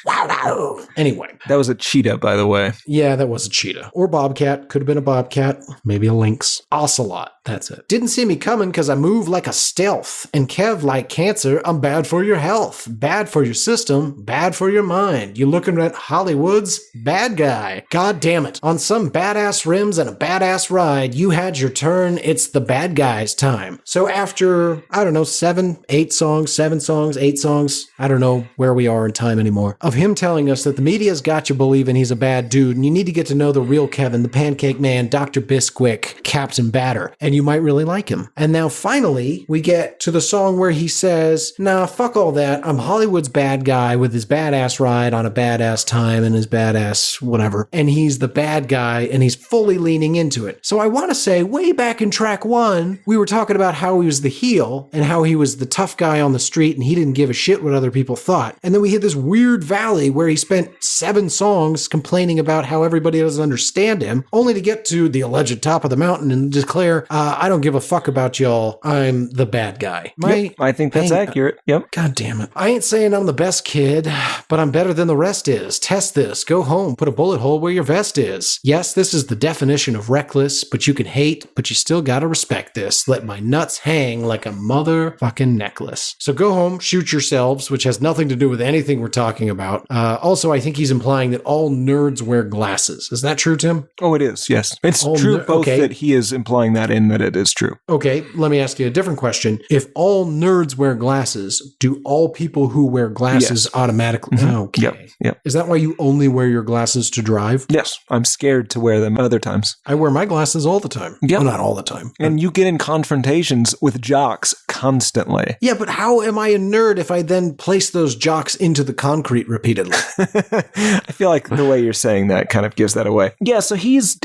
Wow. Anyway. That was a cheetah, by the way. Yeah, that was a cheetah. Or bobcat. Could have been a bobcat. Maybe a lynx. Ocelot. That's it. Didn't see me coming because I move like a stealth. And Kev, like cancer, I'm bad for your health. Bad for your system. Bad for your mind. You looking at Hollywood's bad guy. God damn it. On some badass rims and a badass ride, you had your turn. It's the bad guy's time. So after, 7 songs, 8 songs, I don't know where we are in time anymore, of him telling telling us that the media's got you believing he's a bad dude, and you need to get to know the real Kevin, the Pancake Man, Dr. Bisquick, Captain Batter, and you might really like him. And now finally, we get to the song where he says, nah, fuck all that. I'm Hollywood's bad guy with his badass ride on a badass time and his badass whatever. And he's the bad guy, and he's fully leaning into it. So I want to say, way back in track 1, we were talking about how he was the heel and how he was the tough guy on the street and he didn't give a shit what other people thought. And then we hit this weird valley where he spent 7 songs complaining about how everybody doesn't understand him, only to get to the alleged top of the mountain and declare, I don't give a fuck about y'all. I'm the bad guy. Yep, I think that's accurate. Yep. God damn it. I ain't saying I'm the best kid, but I'm better than the rest is. Test this. Go home. Put a bullet hole where your vest is. Yes, this is the definition of reckless, but you can hate, but you still gotta respect this. Let my nuts hang like a motherfucking necklace. So go home, shoot yourselves, which has nothing to do with anything we're talking about. Also, I think he's implying that all nerds wear glasses. Is that true, Tim? Oh, it is, yes. It's true both that he is implying that and that it is true. Okay, let me ask you a different question. If all nerds wear glasses, do all people who wear glasses automatically... Mm-hmm. Okay. Yep. Is that why you only wear your glasses to drive? Yes, I'm scared to wear them other times. I wear my glasses all the time. Yep. Well, not all the time. And you get in confrontations with jocks constantly. Yeah, but how am I a nerd if I then place those jocks into the concrete repeatedly? I feel like the way you're saying that kind of gives that away. Yeah, so he's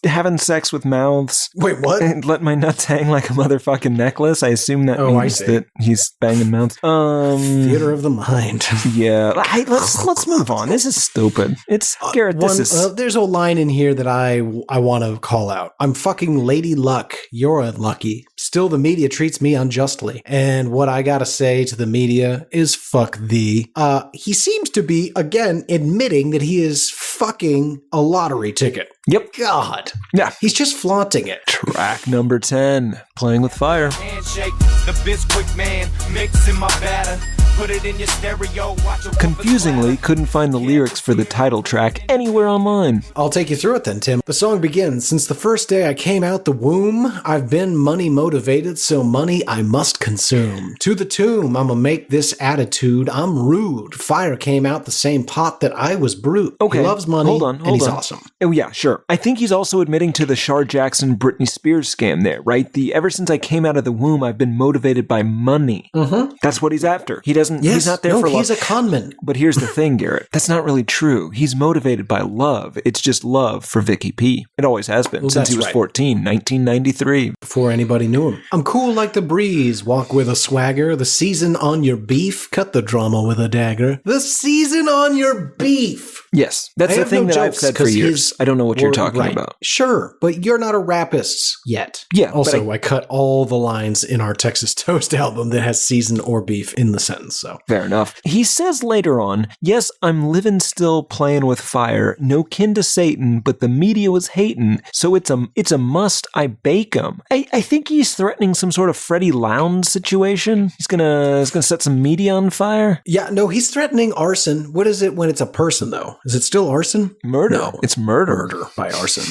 having sex with mouths. Wait, what? And let my nuts hang like a motherfucking necklace. I assume that means that he's banging mouths. Theater of the mind. Yeah. Hey, let's move on. This is stupid. It's Garrett. There's a line in here that I want to call out. I'm fucking Lady Luck. You're unlucky. Still, the media treats me unjustly. And what I gotta say to the media is fuck thee. He seems to be, again, admitting that he is fucking a lottery ticket. Yep. God. Yeah. He's just flaunting it. Track number 10, Playing with Fire. Handshake, the Bisquick man, mixing my batter. Put it in your stereo, watch it. Confusingly, couldn't find the lyrics for the title track anywhere online. I'll take you through it then, Tim. The song begins, since the first day I came out the womb, I've been money motivated, so money I must consume. To the tomb, I'ma make this attitude, I'm rude. Fire came out the same pot that I was brewed. Okay. He loves money, and he's awesome. Oh yeah, sure. I think he's also admitting to the Shar Jackson Britney Spears scam there, right? Ever since I came out of the womb, I've been motivated by money. Mm-hmm. That's what he's after. He's not there for love. He's a conman. But here's the thing, Garrett. That's not really true. He's motivated by love. It's just love for Vicky P. It always has been since he was 14, 1993. Before anybody knew him. I'm cool like the breeze, walk with a swagger. The season on your beef, cut the drama with a dagger. The season on your beef. Yes, that's the thing that I've said for years. I don't know what you're talking about. Sure, but you're not a rapist yet. Yeah. Also, I cut all the lines in our Texas Toast album that has season or beef in the sentence. So fair enough. He says later on, yes, I'm living still playing with fire, no kin to Satan, but the media was hating, so it's a must I bake 'em. I think he's threatening some sort of Freddie Lounge situation. He's gonna set some media on fire. Yeah, no, he's threatening arson. What is it when it's a person though? Is it still arson? Murder. No, it's murder. Murder by arson.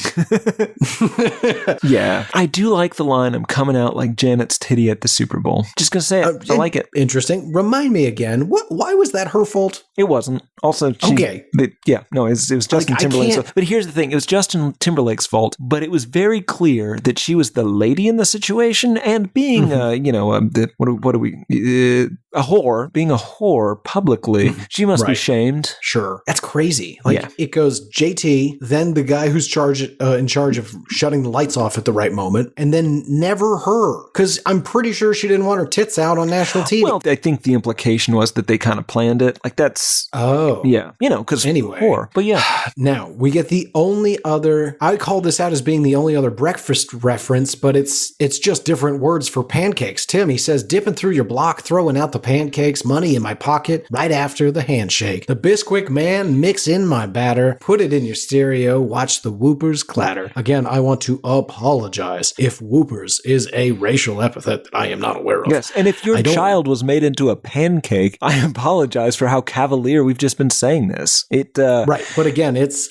Yeah, I do like the line, I'm coming out like Janet's titty at the Super Bowl. Just gonna say it. I like it. Interesting. Remind me again. Why was that her fault? It wasn't. Also, it was Justin Timberlake's fault. But here's the thing. It was Justin Timberlake's fault, but it was very clear that she was the lady in the situation and being, a whore, being a whore publicly, she must be shamed. Sure. That's crazy. It goes JT, then the guy who's in charge of shutting the lights off at the right moment, and then never her. Because I'm pretty sure she didn't want her tits out on national TV. Well, I think the implication was that they kind of planned it. Like that's... Oh. Yeah. Because anyway. Whore. But yeah. Now, we get the only other... I call this out as being the only other breakfast reference, but it's just different words for pancakes. Tim, he says, dipping through your block, throwing out the pancakes, money in my pocket, right after the handshake. The Bisquick man, mix in my batter, put it in your stereo, watch the whoopers clatter. Again, I want to apologize if whoopers is a racial epithet that I am not aware of. Yes, and if your child was made into a pancake, I apologize for how cavalier we've just been saying this. Right, but again, it's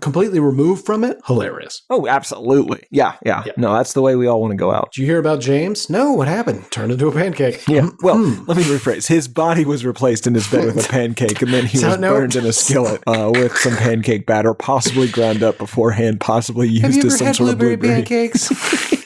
completely removed from it. Hilarious. Oh, absolutely. Yeah. No, that's the way we all want to go out. Did you hear about James? No, what happened? Turned into a pancake. Yeah, well, let me rephrase. His body was replaced in his bed with a pancake, and then he was burned in a skillet with some pancake batter, possibly ground up beforehand, possibly used as some sort of blueberry pancakes?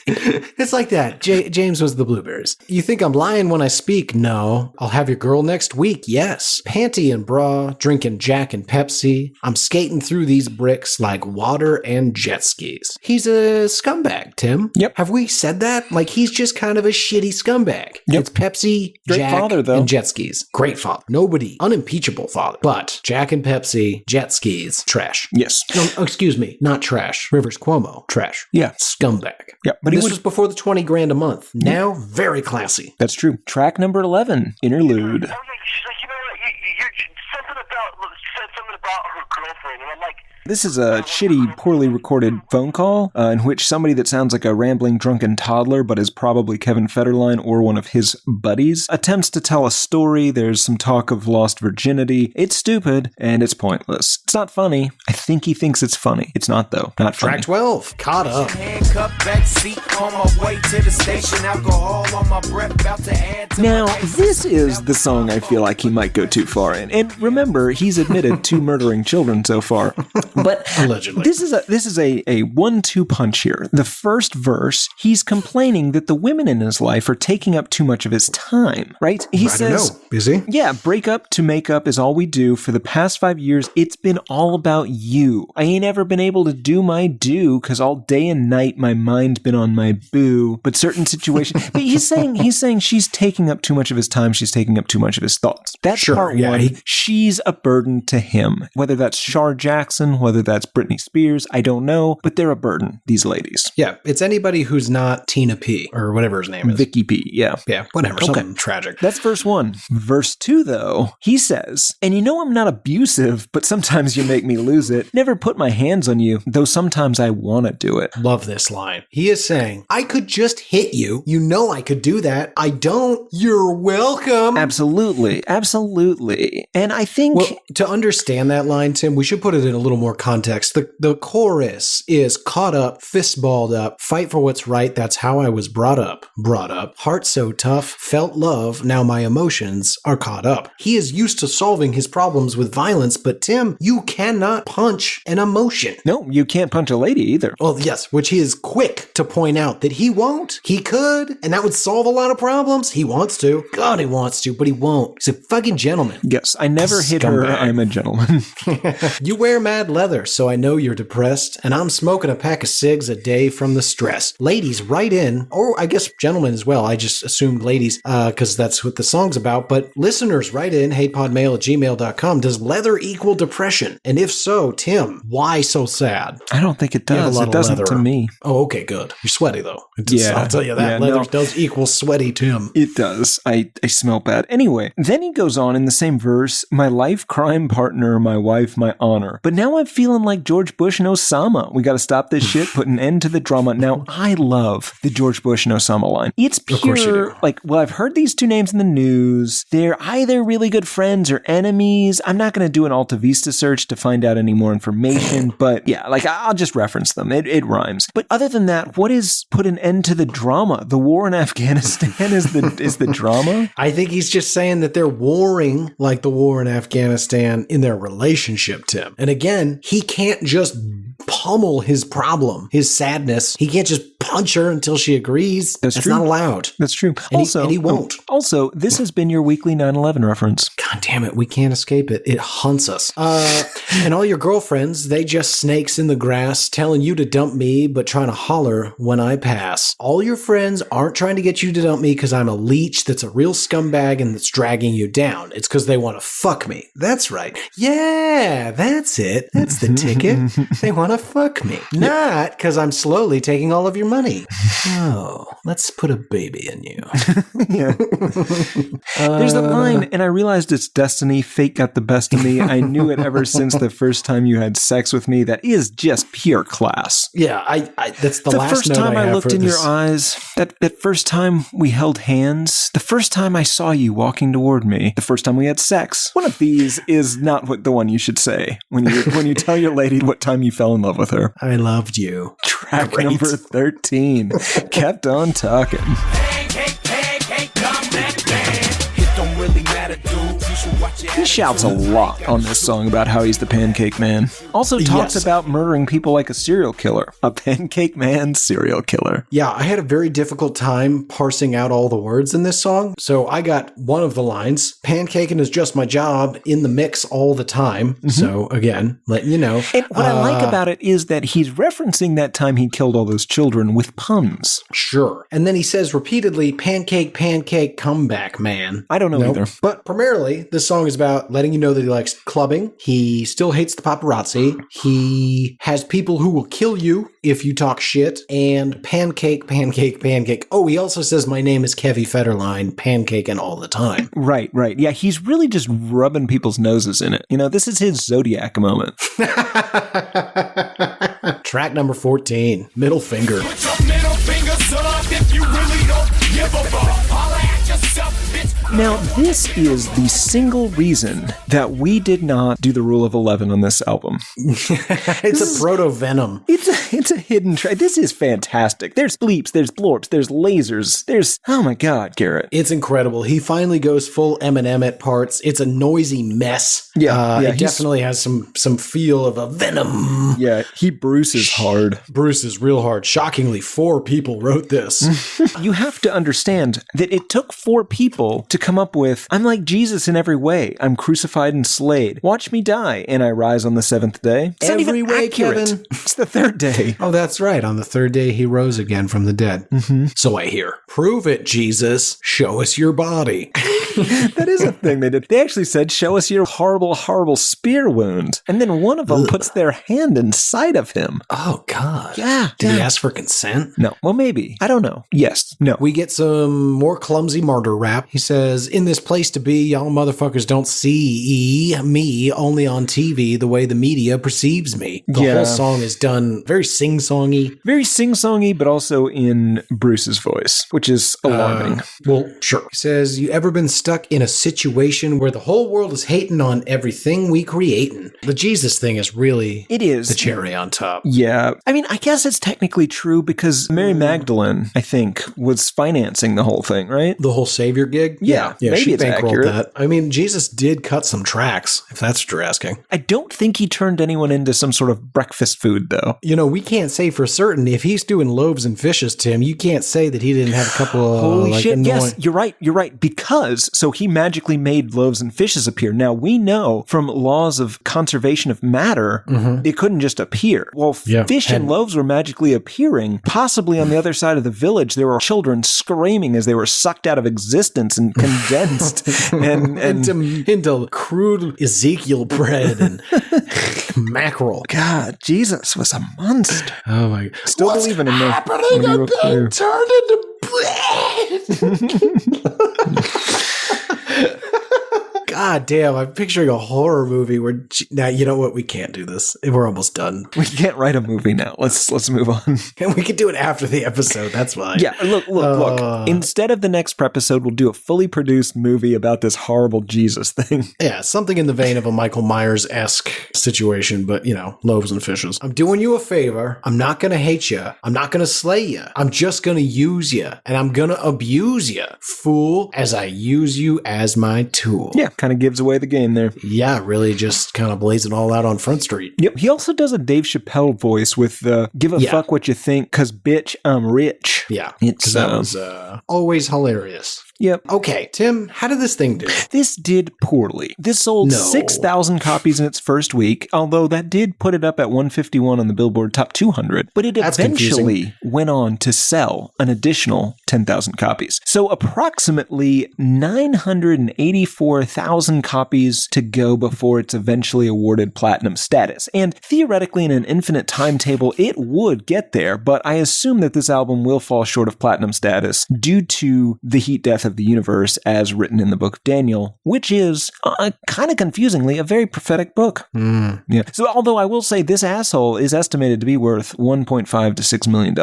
It's like that. James was the blueberries. You think I'm lying when I speak? No. I'll have your girl next week. Yes. Panty and bra, drinking Jack and Pepsi. I'm skating through these bricks like water and jet skis. He's a scumbag, Tim. Yep. Have we said that? Like, he's just kind of a shitty scumbag. Yep. It's Pepsi, Great Jack, father, though. and jet skis. Great father. Nobody. Unimpeachable father. But Jack and Pepsi, jet skis, trash. Yes. No, excuse me. Not trash. Rivers Cuomo, trash. Yeah. Scumbag. Yeah, but This was before the 20 grand a month. Now, very classy. That's true. Track number 11, Interlude. She's like, you know what? You said something about her girlfriend, and I'm like. This is a shitty, poorly recorded phone call in which somebody that sounds like a rambling, drunken toddler, but is probably Kevin Federline or one of his buddies, attempts to tell a story. There's some talk of lost virginity. It's stupid, and it's pointless. It's not funny. I think he thinks it's funny. It's not, though. Not funny. Track 12, Caught Up. Handcuffed back seat on my way to the station. Alcohol on my breath, about to add to Now, my this is the song I feel like he might go too far in. And remember, he's admitted to murdering children so far. But allegedly, this is a 1-2 punch here. The first verse, he's complaining that the women in his life are taking up too much of his time, right? He says, is he? Yeah, break up to make up is all we do. For the past 5 years, it's been all about you. I ain't ever been able to do my due because all day and night my mind's been on my boo. But certain situations, but he's saying she's taking up too much of his time. She's taking up too much of his thoughts. That's part one. She's a burden to him. Whether that's Shar Jackson, whether that's Britney Spears, I don't know, but they're a burden, these ladies. Yeah, it's anybody who's not Tina P or whatever his name is. Vicky P, yeah. Yeah, whatever, something tragic. That's verse 1. Verse 2, though, he says, and you know I'm not abusive, but sometimes you make me lose it. Never put my hands on you, though sometimes I want to do it. Love this line. He is saying, I could just hit you. You know I could do that. I don't. You're welcome. Absolutely. Absolutely. And I think... Well, to understand that line, Tim, we should put it in a little more context. The chorus is caught up, fist balled up, fight for what's right. That's how I was brought up. Heart so tough, felt love. Now my emotions are caught up. He is used to solving his problems with violence, but Tim, you cannot punch an emotion. No, you can't punch a lady either. Well, yes, which he is quick to point out that he won't. He could, and that would solve a lot of problems. He wants to. God, he wants to, but he won't. He's a fucking gentleman. Yes, I never hit her. I'm a gentleman. You wear mad leather, so I know you're depressed, and I'm smoking a pack of cigs a day from the stress. Ladies, write in, or I guess gentlemen as well. I just assumed ladies because that's what the song's about. But listeners, write in, hatePodMail@gmail.com. Does leather equal depression? And if so, Tim, why so sad? I don't think it does. It doesn't to me. Oh, okay, good. You're sweaty though. I'll tell you that. Leather does equal sweaty, Tim. It does. I smell bad. Anyway, then he goes on in the same verse, my life, crime partner, my wife, my honor. But now I'm feeling like George Bush and Osama. We got to stop this shit, put an end to the drama. Now, I love the George Bush and Osama line. It's pure, like, well, I've heard these two names in the news. They're either really good friends or enemies. I'm not going to do an Alta Vista search to find out any more information, but yeah, like, I'll just reference them. It rhymes. But other than that, what is put an end to the drama? The war in Afghanistan is the drama? I think he's just saying that they're warring like the war in Afghanistan in their relationship, Tim. And again, he can't just pummel his problem, his sadness. He can't just punch her until she agrees. That's true. Not allowed. That's true. And he won't. Also, this has been your weekly 9/11 reference. God damn it. We can't escape it. It haunts us. And all your girlfriends, they just snakes in the grass telling you to dump me, but trying to holler when I pass. All your friends aren't trying to get you to dump me because I'm a leech that's a real scumbag and that's dragging you down. It's because they want to fuck me. That's right. Yeah, that's it. That's the ticket. They want to fuck me. Not because I'm slowly taking all of your money. Oh, let's put a baby in you. Yeah. There's a line, and I realized it's it's destiny. Fate got the best of me. I knew it ever since the first time you had sex with me. That is just pure class. Yeah, I that's the last first note time I have looked for in this. your eyes, that first time we held hands, the first time I saw you walking toward me, the first time we had sex. One of these is not the one you should say when you tell your lady what time you fell in love with her. I loved you. Track Great. number 13. Kept on talking. Pancake, pancake, come back, man. It don't really matter, dude. You should watch it. He shouts a lot on this song about how he's the pancake man. Also talks Yes. about murdering people like a serial killer. A pancake man serial killer. Yeah, I had a very difficult time parsing out all the words in this song. So I got one of the lines, pancaking is just my job, in the mix all the time. So again, letting you know. And what I like about it is that he's referencing that time he killed all those children with puns. Sure. And then he says repeatedly, pancake, pancake, comeback, man. I don't know either. But primarily, this song is about letting you know that he likes clubbing. He still hates the paparazzi. He has people who will kill you if you talk shit. And pancake, pancake, pancake. Oh, he also says, my name is Kevin Federline, pancaking all the time. Right. Yeah, he's really just rubbing people's noses in it. You know, this is his Zodiac moment. Track number 14, middle finger. Put your middle fingers up if you really don't give a fuck. Holla at yourself, bitch. Now, this is the single reason that we did not do the Rule of 11 on this album. It's a proto-venom. It's a hidden track. This is fantastic. There's bleeps, there's blorps, there's lasers, there's... Oh my God, Garrett. It's incredible. He finally goes full Eminem at parts. It's a noisy mess. Yeah, It definitely has some feel of a venom. Yeah, he bruises hard. Bruce is real hard. Shockingly, 4 people wrote this. You have to understand that it took 4 people to come up with, I'm like Jesus in every way. I'm crucified and slayed. Watch me die, and I rise on the 7th day. It's not Every even way, accurate. Kevin. It's the 3rd day. Oh, that's right. On the 3rd day, he rose again from the dead. So I hear, prove it, Jesus. Show us your body. That is a thing they did. They actually said, show us your horrible, horrible spear wound. And then one of them puts their hand inside of him. Oh, God. Yeah. Did he ask for consent? No. Well, maybe. I don't know. Yes. No. We get some more clumsy martyr rap. He says, in this place to be, y'all motherfuckers don't see me only on TV the way the media perceives me. The whole song is done very sing-songy. Very sing-songy, but also in Bruce's voice, which is alarming. Well, sure. He says, you ever been stuck in a situation where the whole world is hating on everything we creating? The Jesus thing is really It is. the cherry on top. Yeah. I mean, I guess it's technically true because Mary Magdalene, I think, was financing the whole thing, right? The whole Savior gig? Yeah, Yeah, maybe she it's bankrolled accurate. that. I mean, Jesus did cut some tracks, if that's what you're asking. I don't think he turned anyone into some sort of breakfast food, though. You know, we can't say for certain. If he's doing loaves and fishes, Tim, you can't say that he didn't have a couple of Holy shit. annoying... Yes, you're right. Because, so he magically made loaves and fishes appear. Now, we know from laws of conservation of matter, it couldn't just appear. Well, Yeah. fish and loaves were magically appearing. Possibly on the other side of the village, there were children screaming as they were sucked out of existence and condensed and into crude Ezekiel bread and mackerel. God, Jesus was a monster. Oh my! Still believing in that. happening? I'm being turned into bread. God damn! I'm picturing a horror movie where now you know what? We can't do this. We're almost done. We can't write a movie now. Let's move on. And we can do it after the episode. That's fine. Yeah, look. Instead of the next episode, we'll do a fully produced movie about this horrible Jesus thing. Yeah, something in the vein of a Michael Myers-esque situation, but, you know, loaves and fishes. I'm doing you a favor. I'm not going to hate you. I'm not going to slay you. I'm just going to use you, and I'm going to abuse you, fool, as I use you as my tool. Yeah, kind of gives away the game there. Yeah, really just kind of blaze it all out on Front Street. Yep, he also does a Dave Chappelle voice with the give a fuck what you think, cause bitch, I'm rich. Yeah, It's, because that was always hilarious. Yep. Okay, Tim, how did this thing do? This did poorly. This sold 6,000 copies in its first week, although that did put it up at 151 on the Billboard Top 200. But it eventually went on to sell an additional 10,000 copies. So approximately 984,000 copies to go before it's eventually awarded platinum status. And theoretically, in an infinite timetable, it would get there, but I assume that this album will fall short of platinum status due to the heat death path of the universe as written in the book of Daniel, which is, kind of confusingly, a very prophetic book. Yeah. So although I will say this asshole is estimated to be worth $1.5 to $6 million.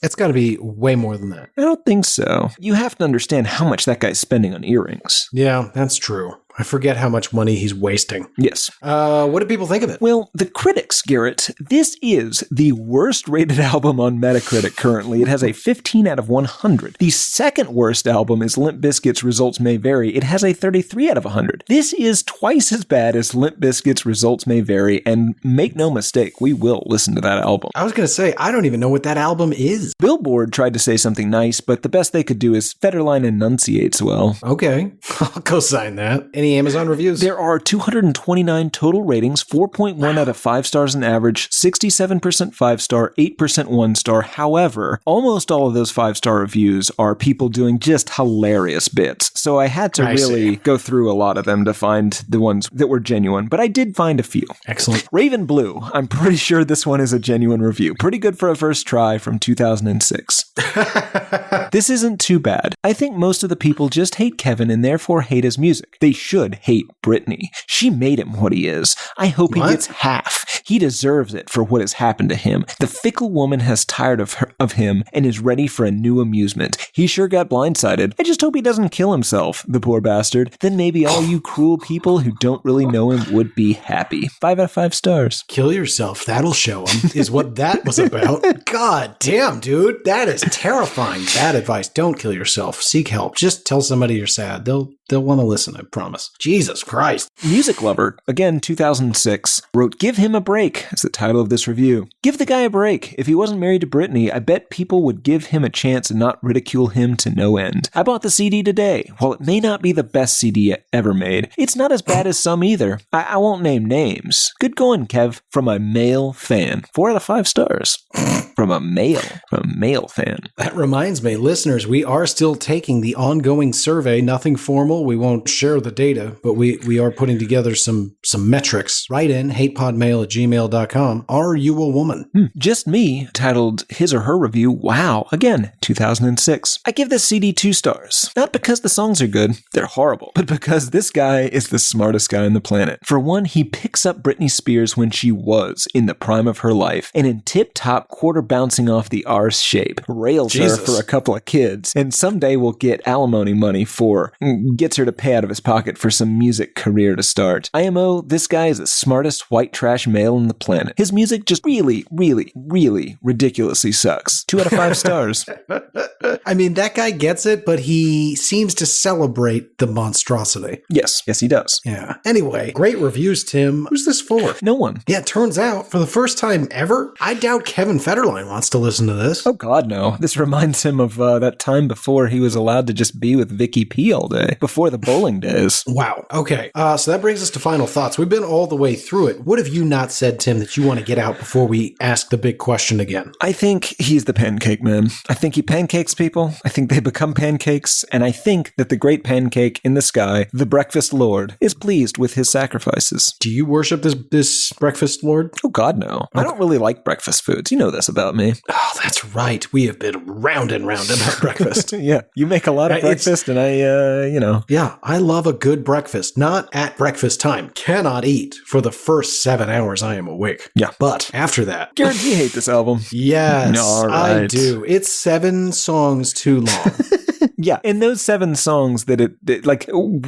It's got to be way more than that. I don't think so. You have to understand how much that guy's spending on earrings. Yeah, that's true. I forget how much money he's wasting. Yes. What do people think of it? Well, the critics, Garrett, this is the worst rated album on Metacritic currently. It has a 15 out of 100. The second worst album is Limp Bizkit's Results May Vary. It has a 33 out of 100. This is twice as bad as Limp Bizkit's Results May Vary, and make no mistake, we will listen to that album. I was going to say, I don't even know what that album is. Billboard tried to say something nice, but the best they could do is Federline enunciates well. Okay, I'll co-sign that. Any Amazon reviews? There are 229 total ratings, 4.1 out of 5 stars on average, 67% 5-star, 8% 1-star. However, almost all of those 5-star reviews are people doing just hilarious bits. So I had to really go through a lot of them to find the ones that were genuine, but I did find a few. Excellent. Raven Blue, I'm pretty sure this one is a genuine review. Pretty good for a first try from 2006. This isn't too bad. I think most of the people just hate Kevin and therefore hate his music. They should hate Britney. She made him what he is. I hope he gets half. He deserves it for what has happened to him. The fickle woman has tired of him and is ready for a new amusement. He sure got blindsided. I just hope he doesn't kill himself, the poor bastard. Then maybe all you cruel people who don't really know him would be happy. 5 out of 5 stars. Kill yourself. That'll show him, is what that was about. God damn, dude. That is terrifying. Bad advice. Don't kill yourself. Seek help. Just tell somebody you're sad. They'll want to listen, I promise. Jesus Christ. Music Lover, again 2006, wrote Give Him a Break as the title of this review. Give the guy a break. If he wasn't married to Britney, I bet people would give him a chance and not ridicule him to no end. I bought the CD today. While it may not be the best CD ever made, it's not as bad as some either. I won't name names. Good going, Kev. From a male fan. 4 out of 5 stars. From a male fan. That reminds me, listeners, we are still taking the ongoing survey. Nothing formal. We won't share the data, but we are putting together some metrics. Write in hatePodMail@gmail.com. Are you a woman? Just Me, titled His or Her Review. Wow. Again, 2006. I give this CD 2 stars. Not because the songs are good. They're horrible. But because this guy is the smartest guy on the planet. For one, he picks up Britney Spears when she was in the prime of her life and in tip-top quarter bouncing off the arse shape, rails her for a couple of kids, and someday will get alimony money gets her to pay out of his pocket for some music career to start. IMO, this guy is the smartest white trash male on the planet. His music just really, really, really ridiculously sucks. 2 out of 5 stars. I mean, that guy gets it, but he seems to celebrate the monstrosity. Yes, he does. Yeah. Anyway, great reviews, Tim. Who's this for? No one. Yeah, it turns out, for the first time ever, I doubt Kevin Federline wants to listen to this. Oh, God, no. This reminds him of that time before he was allowed to just be with Vicky P all day, before the bowling days. Wow. Okay. So that brings us to final thoughts. We've been all the way through it. What have you not said, Tim, that you want to get out before we ask the big question again? I think he's the pancake man. I think he pancakes people. I think they become pancakes. And I think that the great pancake in the sky, the breakfast lord, is pleased with his sacrifices. Do you worship this breakfast lord? Oh, God, no. Okay. I don't really like breakfast foods. You know this about me. Oh, that's right. We have been round and round about breakfast. Yeah. You make a lot of breakfast and Yeah, I love a good breakfast. Not at breakfast time. Cannot eat for the first 7 hours I am awake. Yeah. But after that. Garrett, you hate this album. Yes, all right. I do. It's 7 songs too long. Yeah, in those 7 songs that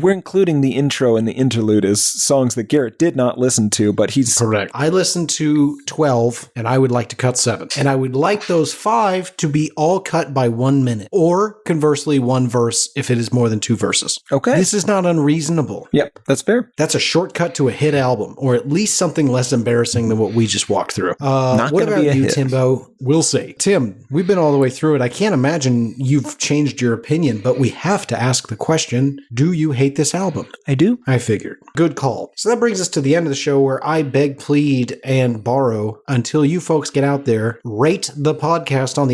we're including the intro and the interlude as songs that Garrett did not listen to, but he's... Correct. I listened to 12, and I would like to cut 7. And I would like those 5 to be all cut by 1 minute. Or, conversely, 1 verse if it is more than 2 verses. Okay. This is not unreasonable. Yep, that's fair. That's a shortcut to a hit album, or at least something less embarrassing than what we just walked through. What about you, Timbo? We'll see. Tim, we've been all the way through it. I can't imagine you've changed your opinion, but we have to ask the question, do you hate this album? I do. I figured. Good call. So that brings us to the end of the show where I beg, plead, and borrow until you folks get out there, rate the podcast on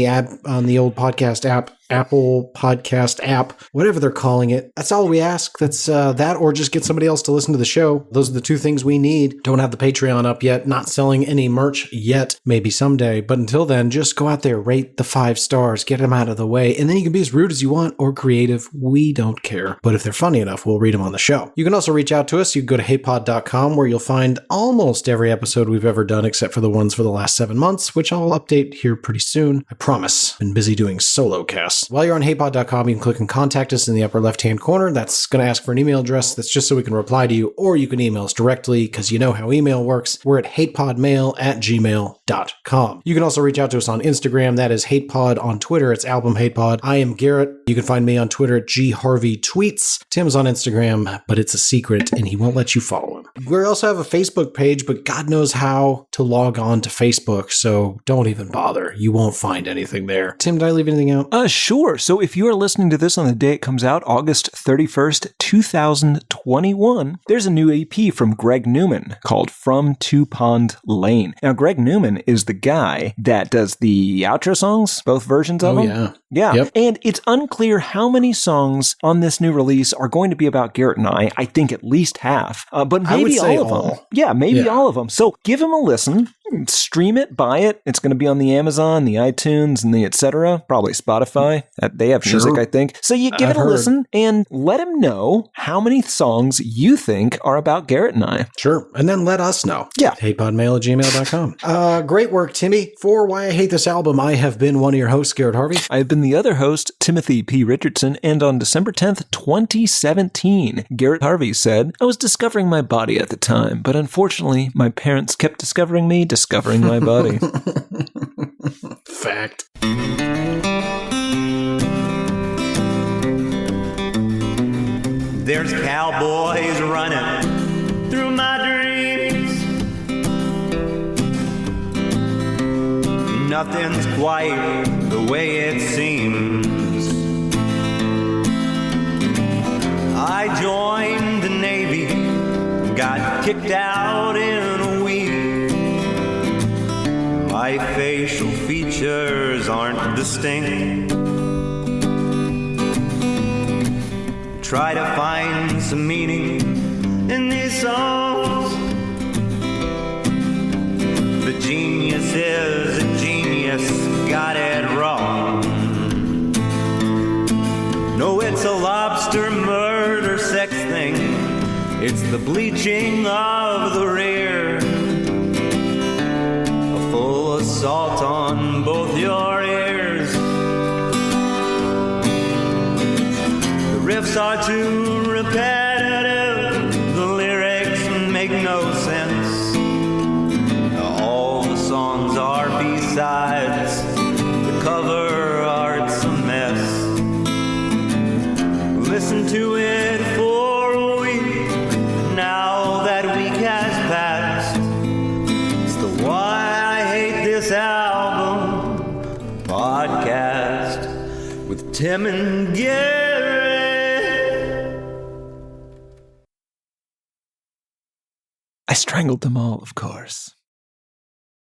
the old podcast app Apple Podcast app, whatever they're calling it. That's all we ask. That's that, or just get somebody else to listen to the show. Those are the two things we need. Don't have the Patreon up yet, not selling any merch yet, maybe someday. But until then, just go out there, rate the 5 stars, get them out of the way, and then you can be as rude as you want or creative. We don't care. But if they're funny enough, we'll read them on the show. You can also reach out to us. You can go to hatepod.com, where you'll find almost every episode we've ever done, except for the ones for the last 7 months, which I'll update here pretty soon. I promise. Been busy doing solo casts. While you're on hatepod.com, you can click and contact us in the upper left-hand corner. That's going to ask for an email address. That's just so we can reply to you, or you can email us directly, because you know how email works. We're at hatepodmail@gmail.com. You can also reach out to us on Instagram. That is hatepod. On Twitter, it's album hatepod. I am Garrett. You can find me on Twitter at gharveytweets. Tim's on Instagram, but it's a secret, and he won't let you follow him. We also have a Facebook page, but God knows how to log on to Facebook, so don't even bother. You won't find anything there. Tim, did I leave anything out? Sure. So if you are listening to this on the day it comes out, August 31st, 2021, there's a new EP from Greg Newman called From Two Pond Lane. Now, Greg Newman is the guy that does the outro songs, both versions of them. Yeah. Yeah. Yep. And it's unclear how many songs on this new release are going to be about Garrett and I. I think at least half, but maybe all of them. Yeah, maybe all of them. So give him a listen. Stream it, buy it. It's going to be on the Amazon, the iTunes, and the etc. Probably Spotify. They have music, I think. So you give it a listen and let him know how many songs you think are about Garrett and I. Sure. And then let us know. Yeah. hatepodmail@gmail.com. Great work, Timmy. For Why I Hate This Album, I have been one of your hosts, Garrett Harvey. I have been the other host, Timothy P. Richardson, and on December 10th, 2017, Garrett Harvey said, I was discovering my body at the time, but unfortunately, my parents kept discovering me, discovering my body. Fact. There's cowboys running through my dreams. Nothing's quite the way it seems. I joined the Navy, got kicked out in a week. My facial features aren't distinct. Try to find some meaning in these songs. The genius is a genius, got it wrong. No, it's a lobster murder sex thing. It's the bleaching of the rear. A full assault on both your ears. The riffs are too repetitive. The lyrics make no sense. All the songs are B-sides. The cover art's a mess. Listen to it for a week. Now that week has passed. It's the Why I Hate This Album podcast with Tim and Garrett. I strangled them all, of course.